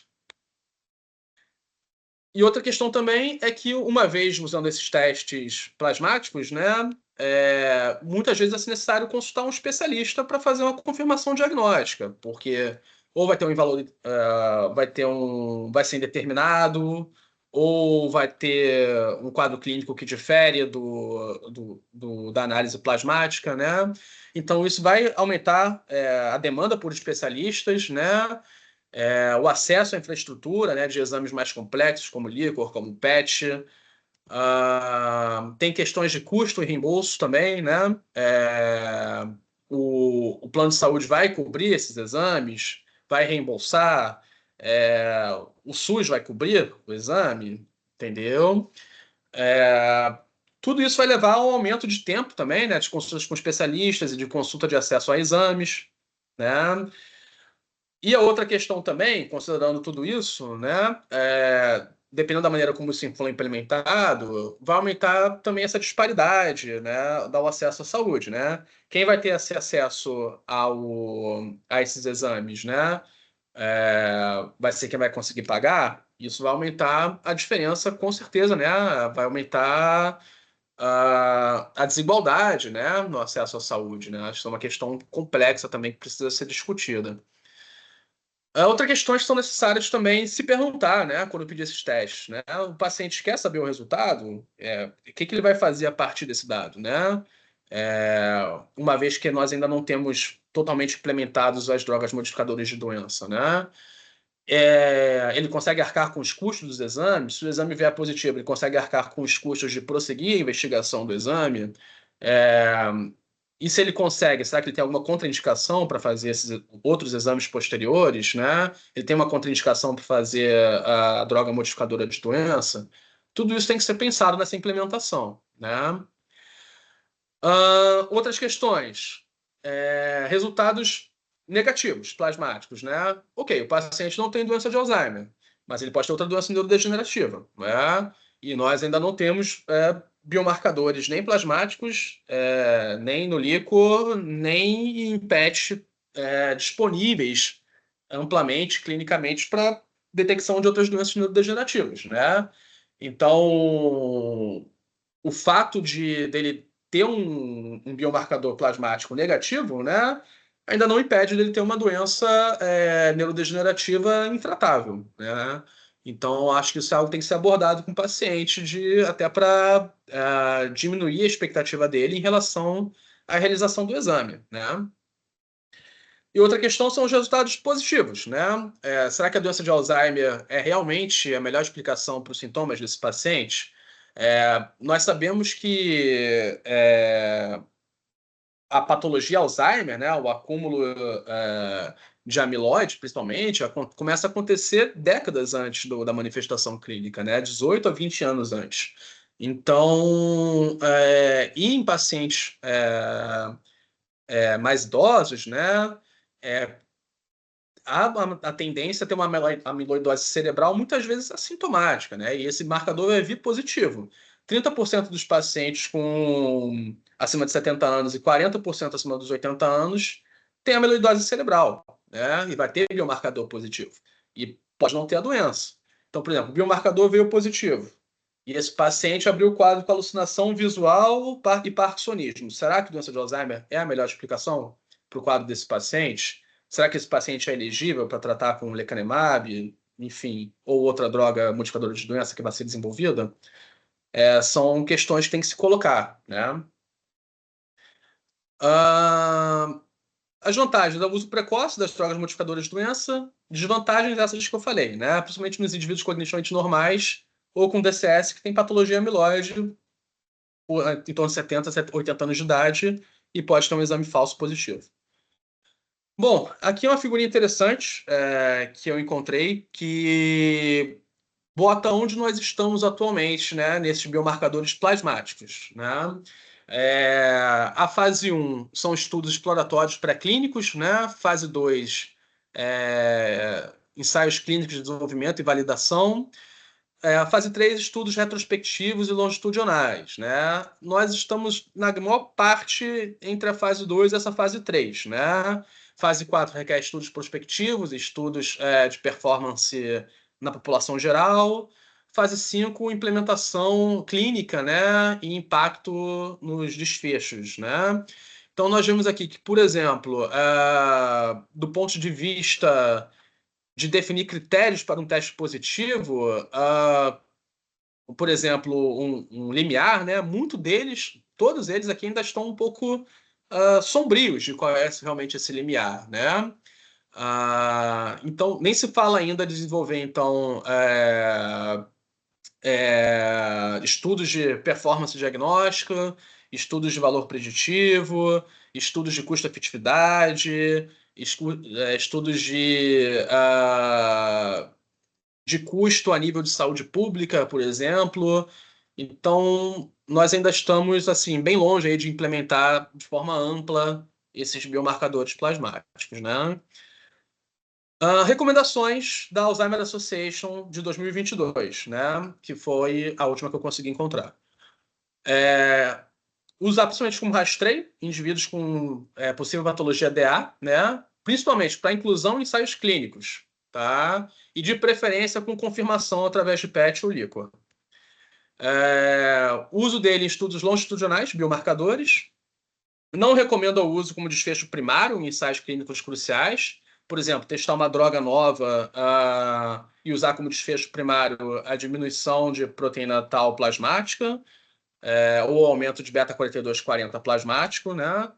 E outra questão também é que, uma vez usando esses testes plasmáticos, né, muitas vezes é necessário consultar um especialista para fazer uma confirmação diagnóstica, porque ou vai ter um invalor, vai ser indeterminado, ou vai ter um quadro clínico que difere da análise plasmática, né? Então, isso vai aumentar a demanda por especialistas, né? O acesso à infraestrutura, né, de exames mais complexos, como líquor, como PET. Tem questões de custo e reembolso também, né? O plano de saúde vai cobrir esses exames, vai reembolsar, o SUS vai cobrir o exame, entendeu? Tudo isso vai levar a um aumento de tempo também, né? De consultas com especialistas e de consulta de acesso a exames, né? E a outra questão também, considerando tudo isso, né, dependendo da maneira como isso for implementado, vai aumentar também essa disparidade, né, do acesso à saúde, né? Quem vai ter esse acesso a esses exames, né, vai ser quem vai conseguir pagar. Isso vai aumentar a diferença, com certeza, né? Vai aumentar a desigualdade, né, no acesso à saúde, né? Acho que é uma questão complexa também que precisa ser discutida. Outra questão que são necessárias também se perguntar, né, quando pedir esses testes, né? O paciente quer saber o resultado, o que ele vai fazer a partir desse dado, né? Uma vez que nós ainda não temos totalmente implementados as drogas modificadoras de doença, né? Ele consegue arcar com os custos dos exames? Se o exame vier positivo, ele consegue arcar com os custos de prosseguir a investigação do exame? E se ele consegue, será que ele tem alguma contraindicação para fazer esses outros exames posteriores, né? Ele tem uma contraindicação para fazer a droga modificadora de doença? Tudo isso tem que ser pensado nessa implementação, né? Outras questões. Resultados negativos, plasmáticos, né? Ok, o paciente não tem doença de Alzheimer, mas ele pode ter outra doença neurodegenerativa, né? E nós ainda não temos biomarcadores nem plasmáticos, nem no líquor, nem em PET disponíveis amplamente, clinicamente, para detecção de outras doenças neurodegenerativas, né? Então, o fato dele ter um biomarcador plasmático negativo, né, ainda não impede dele ter uma doença neurodegenerativa intratável, né? Então, acho que isso é algo que tem que ser abordado com o paciente, até para diminuir a expectativa dele em relação à realização do exame, né? E outra questão são os resultados positivos, né? Será que a doença de Alzheimer é realmente a melhor explicação para os sintomas desse paciente? Nós sabemos que a patologia Alzheimer, né, o acúmulo de amiloide, principalmente, começa a acontecer décadas antes da manifestação clínica, né, 18 a 20 anos antes. Então, e em pacientes mais idosos, né, a tendência é ter uma amiloidose cerebral muitas vezes assintomática, né? E esse marcador vai vir positivo. 30% dos pacientes acima de 70 anos e 40% acima dos 80 anos tem amiloidose cerebral, né? E vai ter biomarcador positivo. E pode não ter a doença. Então, por exemplo, o biomarcador veio positivo. E esse paciente abriu o quadro com alucinação visual e parkinsonismo. Será que a doença de Alzheimer é a melhor explicação para o quadro desse paciente? Será que esse paciente é elegível para tratar com lecanemab, enfim, ou outra droga modificadora de doença que vai ser desenvolvida? São questões que tem que se colocar, né? As vantagens do uso precoce das drogas modificadoras de doença, desvantagens essas que eu falei, né? Principalmente nos indivíduos cognitivamente normais ou com DCS que tem patologia amiloide em torno de 70, 80 anos de idade e pode ter um exame falso positivo. Bom, aqui é uma figurinha interessante que eu encontrei que bota onde nós estamos atualmente, né, nesses biomarcadores plasmáticos, né? A fase 1 são estudos exploratórios pré-clínicos, né? Fase 2, ensaios clínicos de desenvolvimento e validação. A fase 3, estudos retrospectivos e longitudinais, né? Nós estamos na maior parte entre a fase 2 e essa fase 3, né? Fase 4 requer estudos prospectivos, estudos de performance na população geral. Fase 5, implementação clínica, né? E impacto nos desfechos, né? Então, nós vemos aqui que, por exemplo, do ponto de vista de definir critérios para um teste positivo, por exemplo, um limiar, né? Todos eles aqui ainda estão um pouco sombrios de qual é realmente esse limiar, né? Então, nem se fala ainda de desenvolver, então, estudos de performance diagnóstica, estudos de valor preditivo, estudos de custo-efetividade, estudos de custo a nível de saúde pública, por exemplo. Então, nós ainda estamos assim bem longe aí de implementar de forma ampla esses biomarcadores plasmáticos, né? Recomendações da Alzheimer Association de 2022, né? Que foi a última que eu consegui encontrar. Usar principalmente como rastreio indivíduos com possível patologia DA, né? Principalmente para inclusão em ensaios clínicos, tá? E de preferência com confirmação através de PET ou líquor. Uso dele em estudos longitudinais, biomarcadores. Não recomendo o uso como desfecho primário em ensaios clínicos cruciais. Por exemplo, testar uma droga nova e usar como desfecho primário a diminuição de proteína tal plasmática ou aumento de beta-42/40 plasmático, né?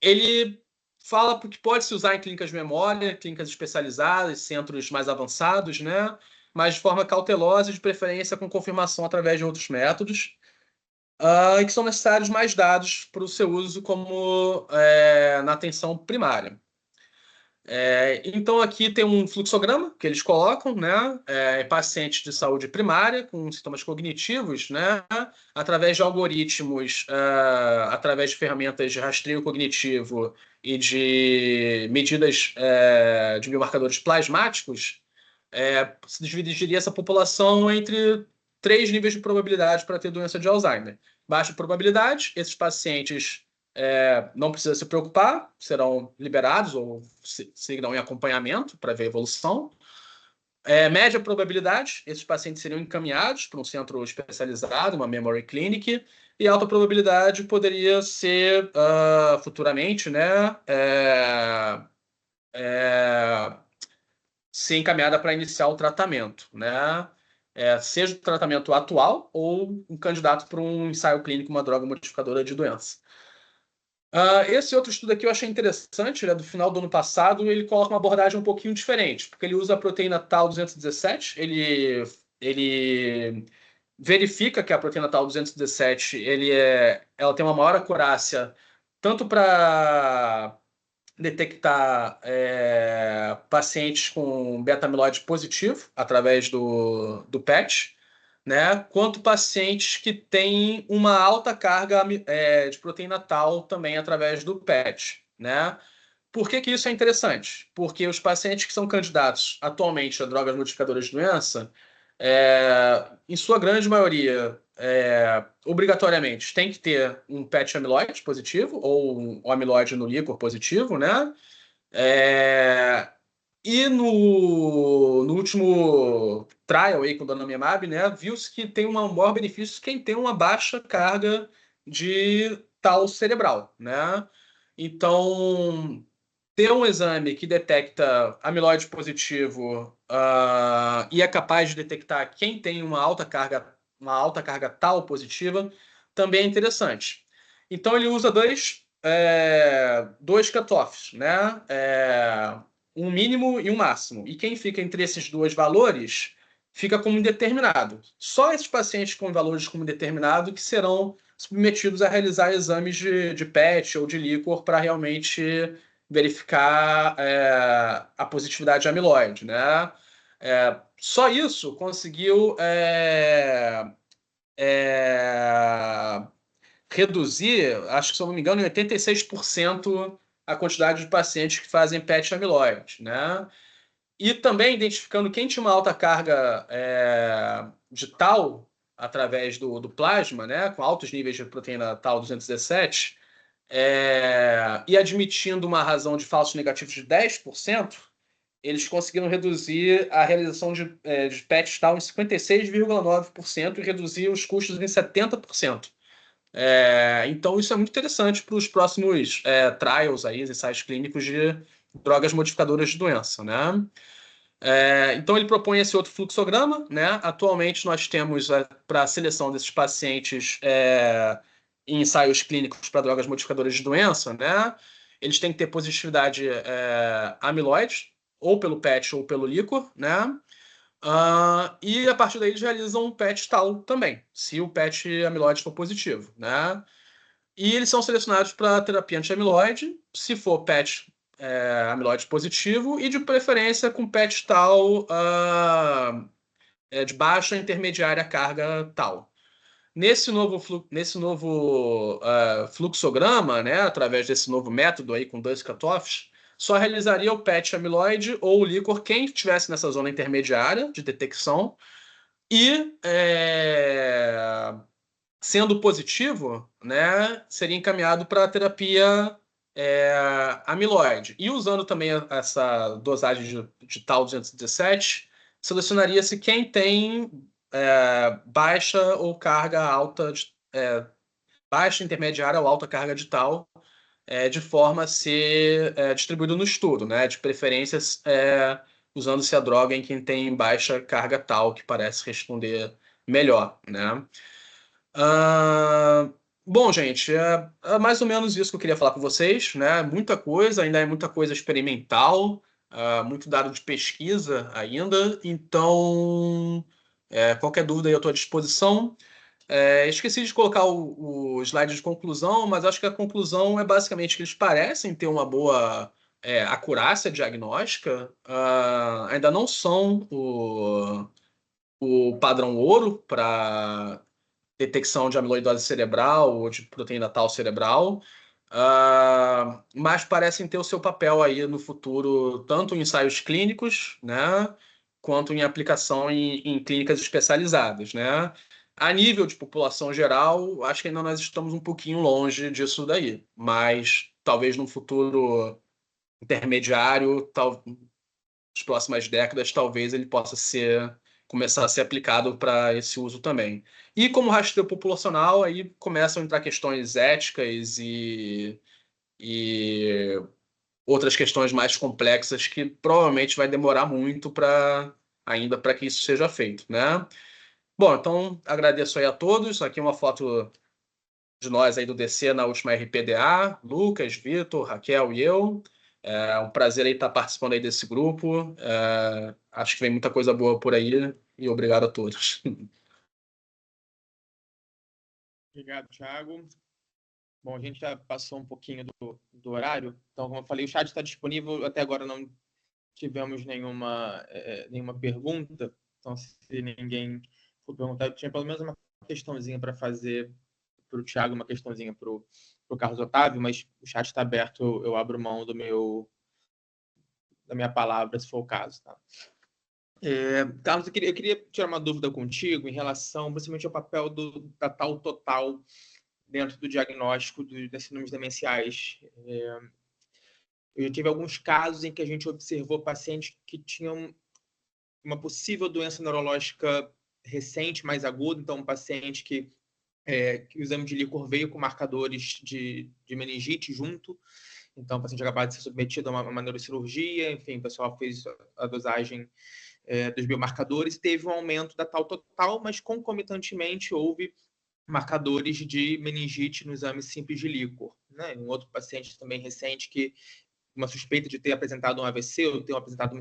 Ele fala que pode se usar em clínicas de memória, clínicas especializadas, centros mais avançados, né? Mas de forma cautelosa e de preferência com confirmação através de outros métodos, e que são necessários mais dados para o seu uso como na atenção primária. Então aqui tem um fluxograma que eles colocam, né? Pacientes de saúde primária com sintomas cognitivos, né? Através de algoritmos, através de ferramentas de rastreio cognitivo e de medidas de biomarcadores plasmáticos, se dividiria essa população entre 3 níveis de probabilidade para ter doença de Alzheimer. Baixa probabilidade, esses pacientes não precisa se preocupar, serão liberados ou seguirão em acompanhamento para ver a evolução. Média probabilidade, esses pacientes seriam encaminhados para um centro especializado, uma memory clinic, e alta probabilidade poderia ser futuramente, né, ser encaminhada para iniciar o tratamento, né? Seja o tratamento atual ou um candidato para um ensaio clínico, uma droga modificadora de doença. Esse outro estudo aqui eu achei interessante, ele é do final do ano passado, ele coloca uma abordagem um pouquinho diferente, porque ele usa a proteína Tau 217, ele verifica que a proteína Tau 217 ela tem uma maior acurácia tanto para detectar pacientes com beta-amiloide positivo através do PET, né, quanto pacientes que têm uma alta carga de proteína tal também através do PET, né? Por que isso é interessante? Porque os pacientes que são candidatos atualmente a drogas modificadoras de doença, em sua grande maioria, obrigatoriamente tem que ter um PET amiloide positivo ou um amiloide no líquor positivo, né? E no último trial aí com o donanemab, né, viu-se que tem um maior benefício quem tem uma baixa carga de tal cerebral, né? Então, ter um exame que detecta amiloide positivo e é capaz de detectar quem tem uma alta carga tal positiva também é interessante. Então, ele usa dois cutoffs, né? Um mínimo e um máximo. E quem fica entre esses dois valores fica como indeterminado. Só esses pacientes com valores como indeterminado que serão submetidos a realizar exames de PET ou de líquor para realmente verificar a positividade de amiloide, né? Só isso conseguiu reduzir, acho que se eu não me engano, em 86% a quantidade de pacientes que fazem PET amiloide, né? E também identificando quem tinha uma alta carga de Tau através do plasma, né, com altos níveis de proteína Tau 217, e admitindo uma razão de falsos negativos de 10%, eles conseguiram reduzir a realização de PET Tau em 56,9% e reduzir os custos em 70%. Então, isso é muito interessante para os próximos trials, aí, ensaios clínicos de drogas modificadoras de doença, né? Então, ele propõe esse outro fluxograma, né? Atualmente, nós temos, para a seleção desses pacientes em ensaios clínicos para drogas modificadoras de doença, né? Eles têm que ter positividade amiloide, ou pelo PET ou pelo líquor, né? E a partir daí eles realizam um PET tal também, se o PET amiloide for positivo, né? E eles são selecionados para terapia anti-amiloide, se for PET amiloide positivo, e de preferência com PET tal de baixa intermediária carga tal. Nesse novo fluxograma, né, através desse novo método aí com 2 cutoffs, só realizaria o PET amiloide ou o líquor quem estivesse nessa zona intermediária de detecção e, sendo positivo, né, seria encaminhado para a terapia amiloide. E usando também essa dosagem de tal 217, selecionaria-se quem tem baixa ou carga alta, baixa, intermediária ou alta carga de tal, de forma a ser distribuído no estudo, né? De preferência usando-se a droga em quem tem baixa carga tal, que parece responder melhor, né? Bom, gente, é mais ou menos isso que eu queria falar com vocês, né? Muita coisa, ainda é muita coisa experimental, muito dado de pesquisa ainda, então qualquer dúvida aí eu estou à disposição. Esqueci de colocar o slide de conclusão, mas acho que a conclusão é basicamente que eles parecem ter uma boa acurácia diagnóstica, ainda não são o padrão ouro para detecção de amiloidose cerebral ou de proteína tal cerebral, mas parecem ter o seu papel aí no futuro, tanto em ensaios clínicos, né, quanto em aplicação em clínicas especializadas, né? A nível de população geral, acho que ainda nós estamos um pouquinho longe disso daí, mas talvez no futuro intermediário, nas próximas décadas, talvez ele possa começar a ser aplicado para esse uso também. E como rastreio populacional, aí começam a entrar questões éticas e outras questões mais complexas que provavelmente vai demorar muito ainda para que isso seja feito, né? Bom, então agradeço aí a todos. Aqui uma foto de nós aí do DC na última RPDA, Lucas, Vitor, Raquel e eu. É um prazer aí estar participando aí desse grupo. Acho que vem muita coisa boa por aí e obrigado a todos. Obrigado, Thiago. Bom, a gente já passou um pouquinho do horário, então, como eu falei, o chat está disponível. Até agora não tivemos nenhuma pergunta, então, se ninguém for perguntar, eu tinha pelo menos uma questãozinha para fazer para o Thiago, uma questãozinha para o Carlos Otávio, mas o chat está aberto, eu abro mão da minha palavra, se for o caso. Tá? Carlos, eu queria tirar uma dúvida contigo em relação, principalmente, ao papel da tal total dentro do diagnóstico das síndromes demenciais. Eu já tive alguns casos em que a gente observou pacientes que tinham uma possível doença neurológica recente, mais aguda, então um paciente que o exame de líquor veio com marcadores de meningite junto, então o paciente acabou de ser submetido a uma neurocirurgia, enfim, o pessoal fez a dosagem dos biomarcadores, teve um aumento da tal total, mas concomitantemente houve marcadores de meningite no exame simples de líquor. Né? Um outro paciente também recente que uma suspeita de ter apresentado um AVC ou ter apresentado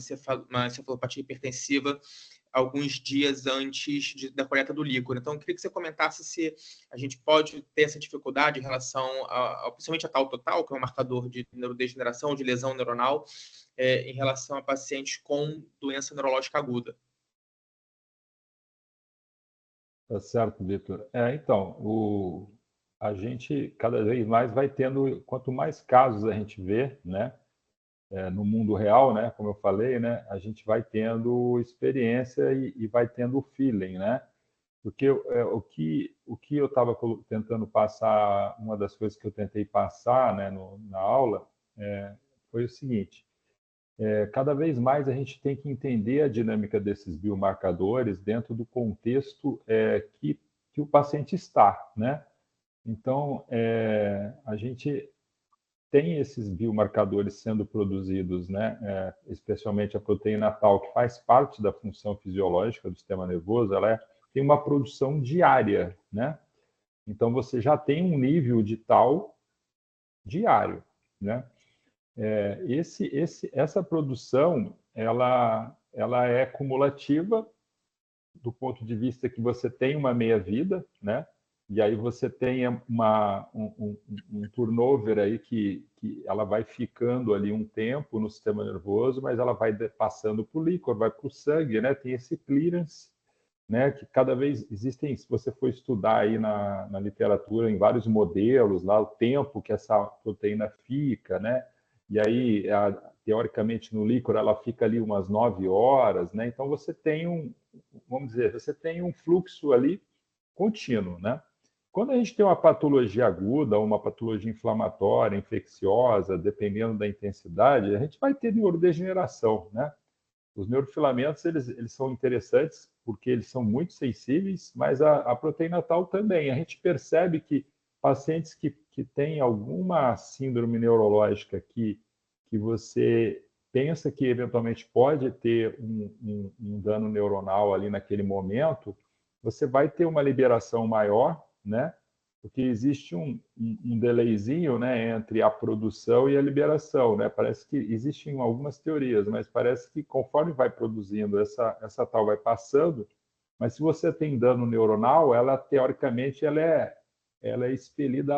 uma encefalopatia hipertensiva alguns dias antes da coleta do líquor. Então, eu queria que você comentasse se a gente pode ter essa dificuldade em relação, principalmente a tal total, que é um marcador de neurodegeneração, de lesão neuronal, em relação a pacientes com doença neurológica aguda. Tá certo, Vitor. Então, a gente cada vez mais vai tendo, quanto mais casos a gente vê, né, no mundo real, né, como eu falei, né, a gente vai tendo experiência e vai tendo feeling, né? Porque o que eu estava tentando passar, uma das coisas que eu tentei passar, né, na aula, foi o seguinte: cada vez mais a gente tem que entender a dinâmica desses biomarcadores dentro do contexto que o paciente está, né? Então, a gente tem esses biomarcadores sendo produzidos, né? Especialmente a proteína tau, que faz parte da função fisiológica do sistema nervoso, tem uma produção diária, né? Então, você já tem um nível de tau diário, né? Essa produção, ela é cumulativa do ponto de vista que você tem uma meia-vida, né? E aí você tem um turnover aí que ela vai ficando ali um tempo no sistema nervoso, mas ela vai passando para o líquor, vai para o sangue, né? Tem esse clearance, né? Que cada vez existem, se você for estudar aí na literatura, em vários modelos, lá o tempo que essa proteína fica, né? E aí, teoricamente, no líquor ela fica ali umas 9 horas, né? Então você tem vamos dizer, você tem um fluxo ali contínuo, né? Quando a gente tem uma patologia aguda, uma patologia inflamatória, infecciosa, dependendo da intensidade, a gente vai ter neurodegeneração, né? Os neurofilamentos, eles são interessantes porque eles são muito sensíveis, mas a proteína tau também. A gente percebe que pacientes que têm alguma síndrome neurológica que você pensa que eventualmente pode ter um dano neuronal ali naquele momento, você vai ter uma liberação maior, né? Porque existe um delayzinho, né, entre a produção e a liberação, né? Parece que existem algumas teorias, mas parece que conforme vai produzindo, essa tal vai passando, mas se você tem dano neuronal, ela teoricamente ela é expelida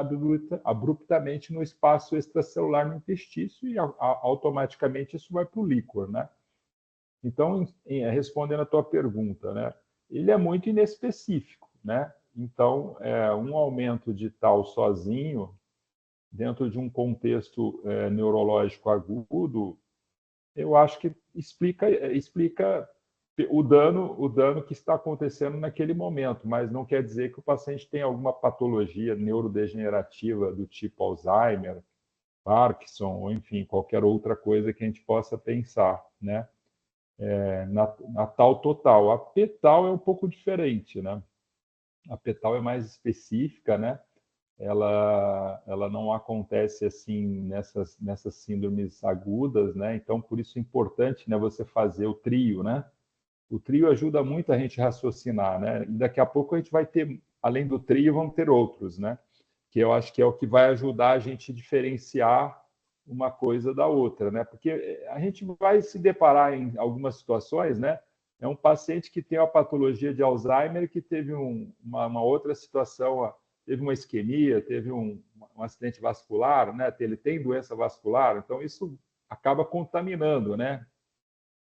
abruptamente no espaço extracelular no interstício e automaticamente isso vai para o líquor, né? Então, respondendo a tua pergunta, né? Ele é muito inespecífico, né? Então, um aumento de tau sozinho, dentro de um contexto neurológico agudo, eu acho que explica o dano que está acontecendo naquele momento, mas não quer dizer que o paciente tem alguma patologia neurodegenerativa do tipo Alzheimer, Parkinson, ou enfim, qualquer outra coisa que a gente possa pensar, né? Na tau total. A p-tau é um pouco diferente, né? A p-tau é mais específica, né? Ela não acontece assim nessas síndromes agudas, né? Então, por isso é importante, né, você fazer o trio, né? O trio ajuda muito a gente a raciocinar, né? E daqui a pouco a gente vai ter, além do trio, vamos ter outros, né? Que eu acho que é o que vai ajudar a gente a diferenciar uma coisa da outra, né? Porque a gente vai se deparar em algumas situações, né? É um paciente que tem uma patologia de Alzheimer que teve uma outra situação, teve uma isquemia, teve um acidente vascular, né? Ele tem doença vascular, então isso acaba contaminando, né?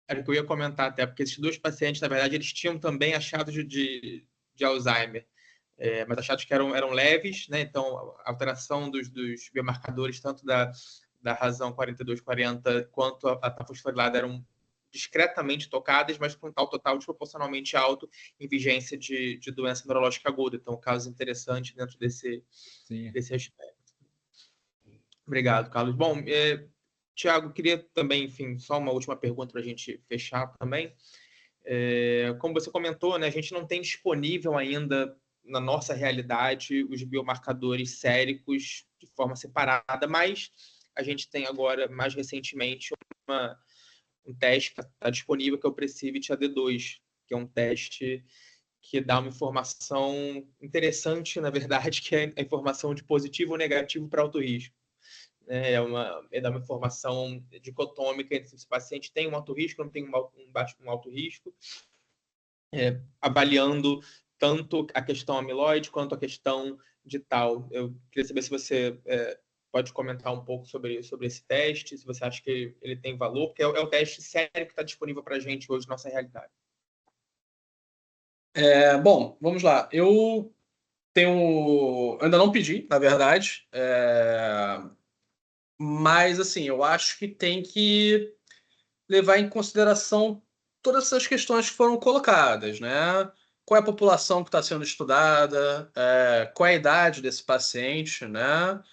Era o que eu ia comentar até, porque esses dois pacientes, na verdade, eles tinham também achados de Alzheimer, mas achados que eram leves, né? Então, a alteração dos biomarcadores, tanto da razão 4240 quanto a fosforilada eram discretamente tocadas, mas com um tal total desproporcionalmente alto em vigência de doença neurológica aguda. Então, caso interessante dentro desse aspecto. Obrigado, Carlos. Bom, Tiago, queria também, enfim, só uma última pergunta para a gente fechar também. Como você comentou, né, a gente não tem disponível ainda na nossa realidade os biomarcadores séricos de forma separada, mas a gente tem agora, mais recentemente, um teste que está disponível, que é o Precivit AD2, que é um teste que dá uma informação interessante, na verdade, que é a informação de positivo ou negativo para alto risco. Dá uma informação dicotômica entre se o paciente tem um alto risco ou não tem um alto risco, avaliando tanto a questão amiloide quanto a questão de tau. Eu queria saber se você pode comentar um pouco sobre esse teste, se você acha que ele tem valor, porque é o teste sério que está disponível para a gente hoje na nossa realidade. Bom, vamos lá. Eu ainda não pedi, na verdade, mas assim, eu acho que tem que levar em consideração todas essas questões que foram colocadas, né? Qual é a população que está sendo estudada, qual é a idade desse paciente, né?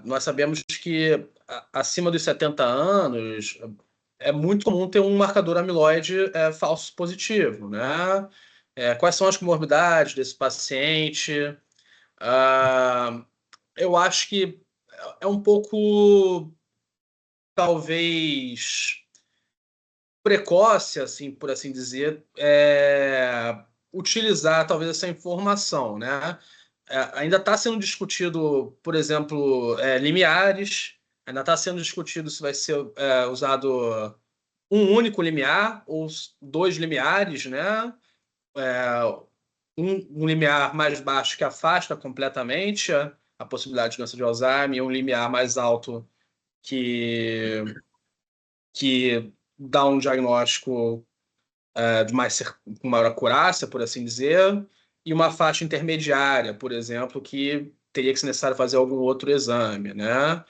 Nós sabemos que acima dos 70 anos é muito comum ter um marcador amiloide falso positivo, né? Quais são as comorbidades desse paciente? Eu acho que é um pouco, talvez, precoce, assim, por assim dizer, utilizar talvez essa informação, né? Ainda está sendo discutido, por exemplo, limiares, ainda está sendo discutido se vai ser usado um único limiar ou 2 limiares, né? Um limiar mais baixo que afasta completamente a possibilidade de doença de Alzheimer e um limiar mais alto que dá um diagnóstico com maior acurácia, por assim dizer, e uma faixa intermediária, por exemplo, que teria que ser necessário fazer algum outro exame, né?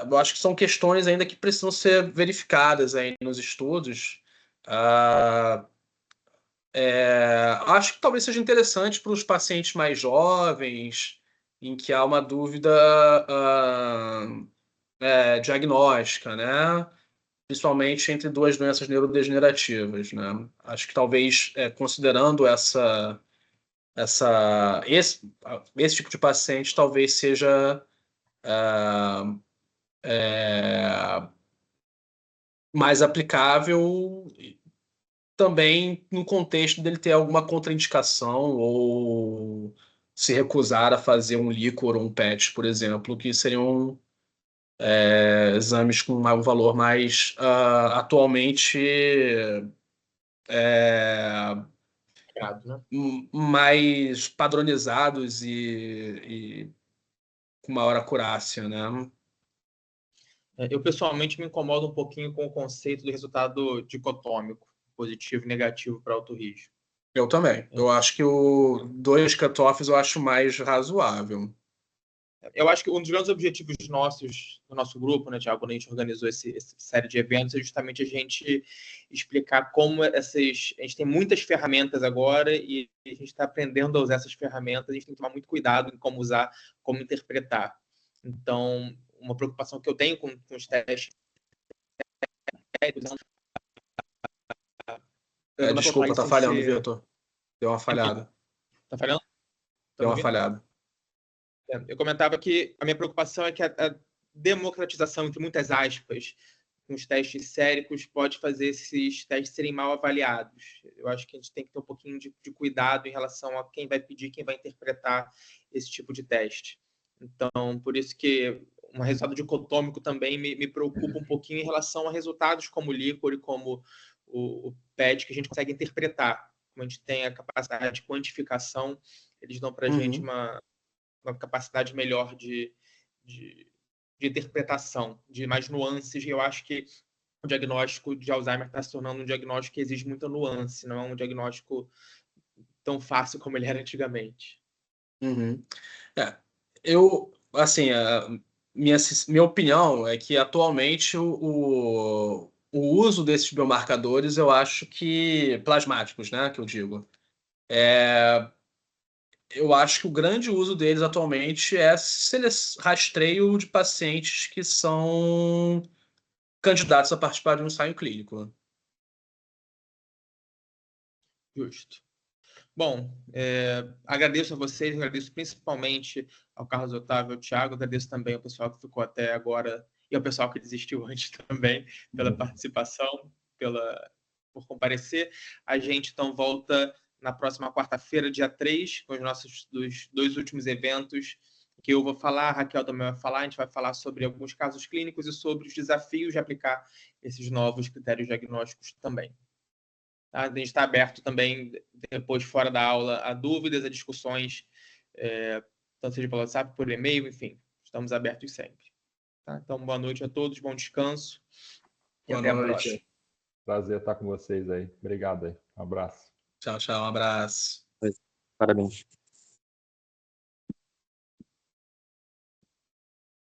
Eu acho que são questões ainda que precisam ser verificadas aí nos estudos. Acho que talvez seja interessante para os pacientes mais jovens, em que há uma dúvida diagnóstica, né? Principalmente entre 2 doenças neurodegenerativas, né? Acho que talvez, considerando esse tipo de paciente, talvez seja mais aplicável também no contexto dele ter alguma contraindicação ou se recusar a fazer um líquor ou um PET, por exemplo, que seriam exames com um valor mais atualmente Né? mais padronizados e com maior acurácia, né? Eu, pessoalmente, me incomodo um pouquinho com o conceito do resultado dicotômico, positivo e negativo para alto risco. Eu também. Eu acho que o 2 cutoffs eu acho mais razoável. Eu acho que um dos grandes objetivos nossos, do nosso grupo, né, Tiago, quando a gente organizou essa série de eventos, é justamente a gente explicar como essas... A gente tem muitas ferramentas agora e a gente está aprendendo a usar essas ferramentas, a gente tem que tomar muito cuidado em como usar, como interpretar. Então, uma preocupação que eu tenho com os testes Desculpa, tá falhando, Vitor. Deu uma falhada. Tá falhando? Deu uma falhada. Eu comentava que a minha preocupação é que a democratização, entre muitas aspas, com os testes séricos, pode fazer esses testes serem mal avaliados. Eu acho que a gente tem que ter um pouquinho de cuidado em relação a quem vai pedir, quem vai interpretar esse tipo de teste. Então, por isso que um resultado dicotômico também me preocupa um pouquinho em relação a resultados como o líquor e como o PET, que a gente consegue interpretar. Como a gente tem a capacidade de quantificação, eles dão para a gente uma capacidade melhor de interpretação, de mais nuances. E eu acho que o diagnóstico de Alzheimer está se tornando um diagnóstico que exige muita nuance, não é um diagnóstico tão fácil como ele era antigamente. Assim, minha opinião é que atualmente o uso desses biomarcadores, eu acho que plasmáticos, né, que eu digo, eu acho que o grande uso deles atualmente é rastreio de pacientes que são candidatos a participar de um ensaio clínico. Justo. Bom, agradeço a vocês, agradeço principalmente ao Carlos Otávio e ao Thiago, agradeço também ao pessoal que ficou até agora e ao pessoal que desistiu antes também pela participação, por comparecer. A gente, então, volta na próxima quarta-feira, dia 3, com os nossos 2 últimos eventos, que eu vou falar, a Raquel também vai falar, a gente vai falar sobre alguns casos clínicos e sobre os desafios de aplicar esses novos critérios diagnósticos também. A gente está aberto também, depois, fora da aula, a dúvidas, a discussões, tanto seja pelo WhatsApp, por e-mail, enfim, estamos abertos sempre. Tá? Então, boa noite a todos, bom descanso e Boa até a noite. próxima. Prazer estar com vocês aí. Obrigado aí. Um abraço. Tchau, tchau. Um abraço. Parabéns.